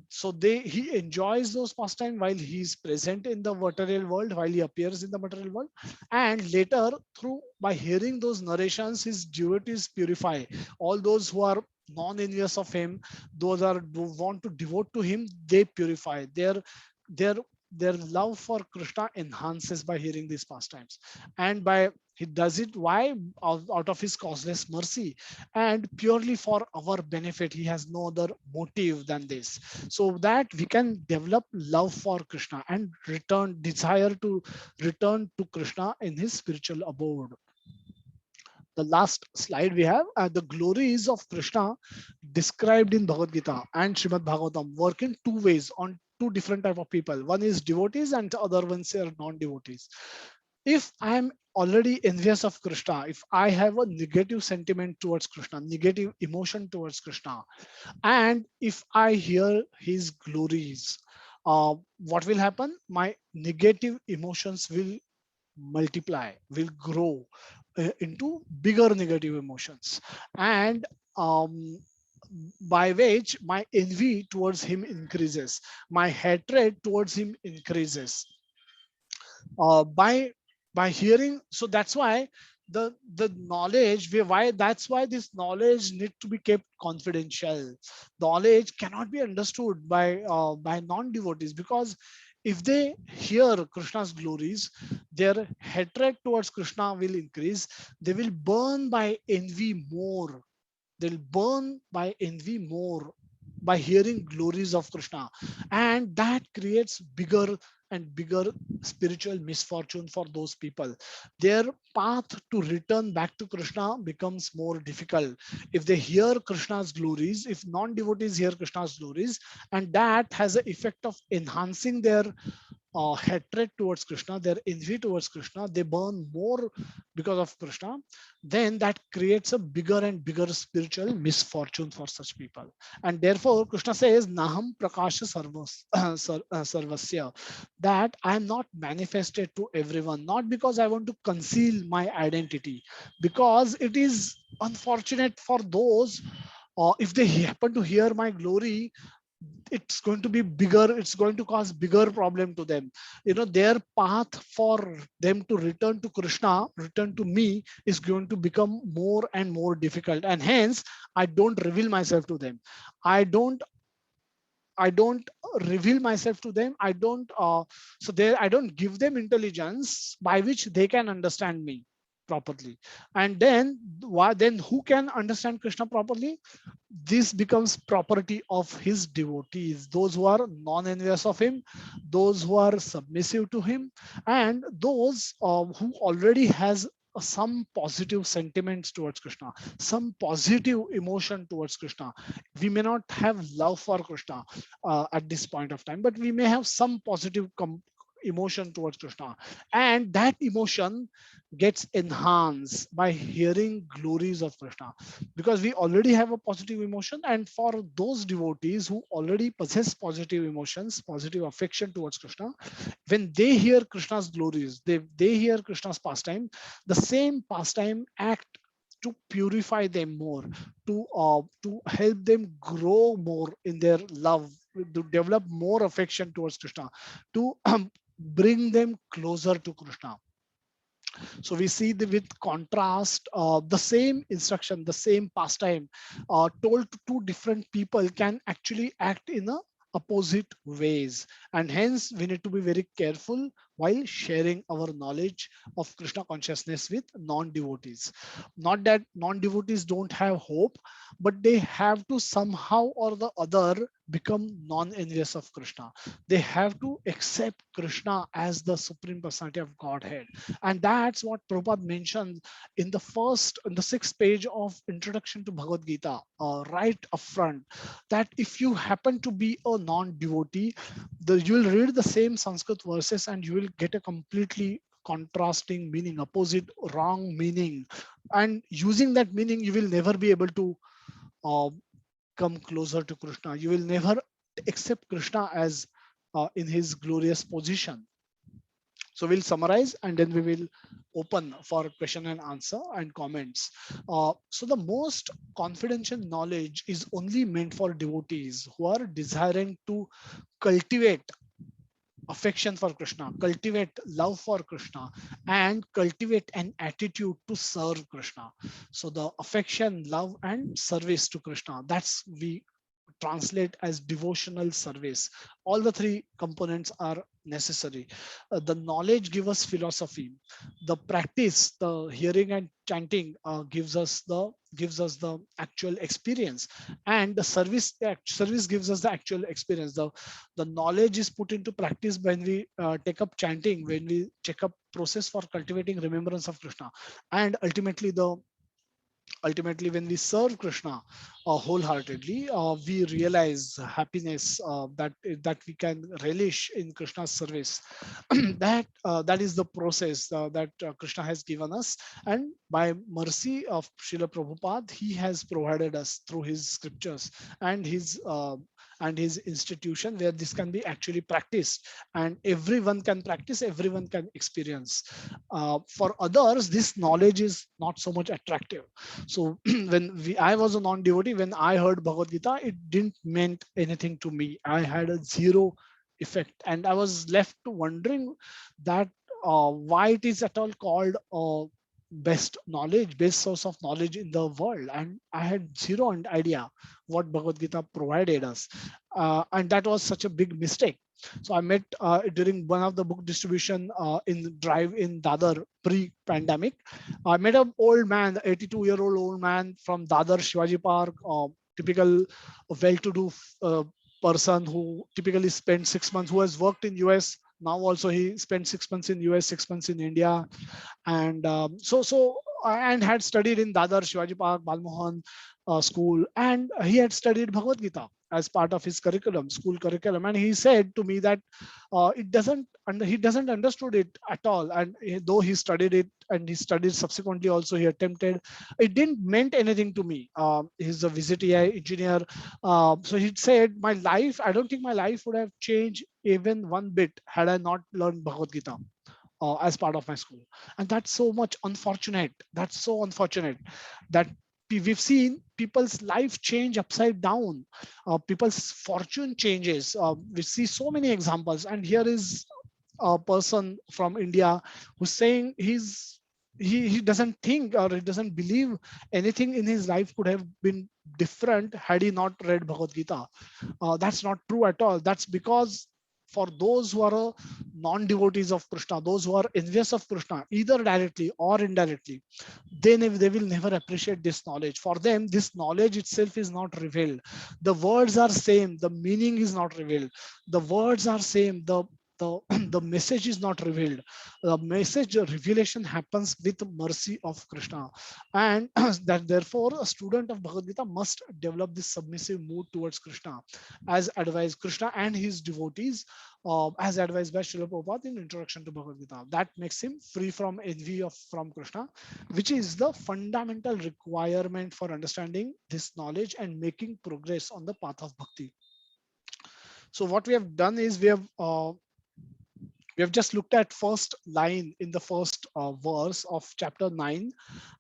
So he enjoys those pastimes while he is present in the material world, while he appears in the material world, and later through by hearing those narrations, his devotees purify. All those who are non-envious of him, those who want to devote to him, they purify. Their their love for Krishna enhances by hearing these pastimes, and by he does it why? Out of his causeless mercy and purely for our benefit. He has no other motive than this, so that we can develop love for Krishna and desire to return to Krishna in his spiritual abode. The last slide we have, the glories of Krishna described in Bhagavad Gita and Srimad Bhagavatam work in two ways on two different type of people. One is devotees and the other ones are non-devotees. If I am already envious of Krishna, if I have a negative sentiment towards Krishna, negative emotion towards Krishna, and if I hear his glories, what will happen? My negative emotions will multiply, will grow into bigger negative emotions, and by which my envy towards him increases, my hatred towards him increases. By hearing, so that's why the knowledge, why that's why this knowledge need to be kept confidential. Knowledge cannot be understood by non-devotees, because if they hear Krishna's glories, their hatred towards Krishna will increase. They will burn by envy more. They'll burn by envy more by hearing glories of Krishna, and that creates bigger and bigger spiritual misfortune for those people. Their path to return back to Krishna becomes more difficult if they hear Krishna's glories, if non-devotees hear Krishna's glories, and that has an effect of enhancing their hatred towards Krishna, their envy towards Krishna. They burn more because of Krishna. Then that creates a bigger and bigger spiritual misfortune for such people. And therefore, Krishna says, Naham Prakasha Sarvasya, that I am not manifested to everyone, not because I want to conceal my identity, because it is unfortunate for those, if they happen to hear my glory, it's going to be bigger, it's going to cause bigger problem to them. Their path for them to return to Krishna, return to me, is going to become more and more difficult, and hence I don't reveal myself to them. I don't i don't reveal myself to them. I don't so there I don't give them intelligence by which they can understand me properly. And then then who can understand Krishna properly? This becomes property of his devotees, those who are non-envious of him, those who are submissive to him, and those who already has some positive sentiments towards Krishna, some positive emotion towards Krishna. We may not have love for Krishna at this point of time, but we may have some positive emotion towards Krishna, and that emotion gets enhanced by hearing glories of Krishna, because we already have a positive emotion. And for those devotees who already possess positive emotions, positive affection towards Krishna, when they hear Krishna's glories, they hear Krishna's pastime, the same pastime act to purify them more, to help them grow more in their love, to develop more affection towards Krishna, to bring them closer to Krishna. So we see with contrast, the same instruction, the same pastime told to two different people can actually act in a opposite ways, and hence we need to be very careful while sharing our knowledge of Krishna consciousness with non-devotees. Not that non-devotees don't have hope, but they have to somehow or the other become non-envious of Krishna. They have to accept Krishna as the supreme personality of Godhead. And that's what Prabhupada mentioned in the sixth page of introduction to Bhagavad Gita, right up front, that if you happen to be a non-devotee, you will read the same Sanskrit verses and you will get a completely contrasting meaning, opposite, wrong meaning. And using that meaning, you will never be able to uh, come closer to Krishna. You will never accept Krishna as in his glorious position. So we'll summarize and then we will open for question and answer and comments. So the most confidential knowledge is only meant for devotees who are desiring to cultivate affection for Krishna, cultivate love for Krishna, and cultivate an attitude to serve Krishna. So the affection, love, and service to Krishna, that's we translate as devotional service. All the three components are necessary. The knowledge gives us philosophy. The practice, the hearing and chanting, gives us the actual experience, and the service gives us the actual experience. The knowledge is put into practice when we take up chanting, when we take up process for cultivating remembrance of Krishna, and ultimately when we serve Krishna wholeheartedly, we realize happiness that we can relish in Krishna's service. That is the process that Krishna has given us, and by mercy of Srila Prabhupada, he has provided us through his scriptures and his institution, where this can be actually practiced, and everyone can practice, everyone can experience. For others, this knowledge is not so much attractive. So I was a non-devotee, when I heard Bhagavad Gita, it didn't meant anything to me. I had a zero effect, and I was left wondering that why it is at all called best source of knowledge in the world, and I had zero idea what Bhagavad Gita provided us, and that was such a big mistake. So I met during one of the book distribution in drive in Dadar pre-pandemic. I met an old man, 82-year-old old man from Dadar Shivaji Park, typical well-to-do person who typically spent 6 months, who has worked in US. Now also he spent 6 months in US, 6 months in India, and and had studied in Dadar Shivaji Park Balmohan school, and he had studied Bhagavad Gita as part of his curriculum, school curriculum, and he said to me that he doesn't understood it at all, and though he studied it and he studied subsequently also, he attempted, it didn't meant anything to me. He's a visit AI engineer, so he said, my life, I don't think my life would have changed even one bit had I not learned Bhagavad Gita as part of my school. And that's so much unfortunate. That's so unfortunate that we've seen people's life change upside down. People's fortune changes. We see so many examples. And here is a person from India who's saying he doesn't think, or he doesn't believe anything in his life could have been different had he not read Bhagavad Gita. That's not true at all. That's because for those who are non-devotees of Krishna, those who are envious of Krishna, either directly or indirectly, they will never appreciate this knowledge. For them, this knowledge itself is not revealed. The words are same, the meaning is not revealed. The words are same, the the message is not revealed. The message revelation happens with mercy of Krishna, and that therefore a student of Bhagavad Gita must develop this submissive mood towards Krishna, as advised Krishna and his devotees, as advised by Srila Prabhupada in Introduction to Bhagavad Gita. That makes him free from envy from Krishna, which is the fundamental requirement for understanding this knowledge and making progress on the path of bhakti. So what we have done is we have just looked at first line in the first verse of chapter 9,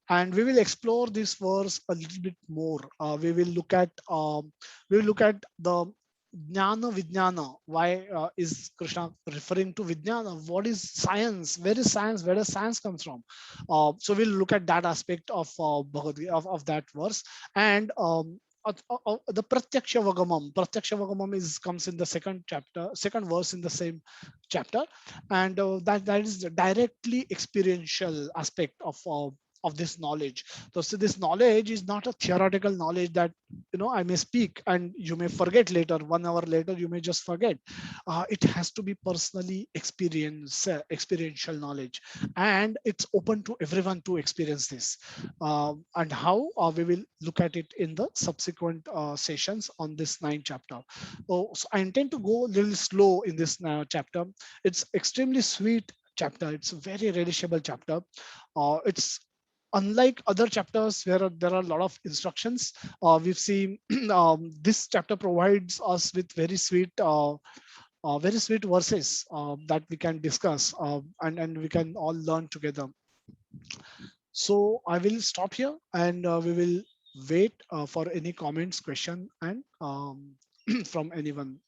and we will explore this verse a little bit more. We will look at the Jnana Vijnana. Why is Krishna referring to Vijnana? What is science? Where is science? Where does science comes from? So we'll look at that aspect of Bhagavad Gita, of that verse. And the Pratyaksha Vagamam. Pratyaksha Vagamam is comes in the second chapter, second verse in the same chapter, and that is the directly experiential aspect of this knowledge. So this knowledge is not a theoretical knowledge that I may speak and you may forget later. 1 hour later you may just forget. It has to be personally experiential knowledge, and it's open to everyone to experience this. And how we will look at it in the subsequent sessions on this 9th chapter. So I intend to go a little slow in this chapter. It's extremely sweet chapter. It's a very relishable chapter. It's unlike other chapters where there are a lot of instructions. We've seen this chapter provides us with very sweet verses that we can discuss, and we can all learn together. So I will stop here, and we will wait for any comments, question, and from anyone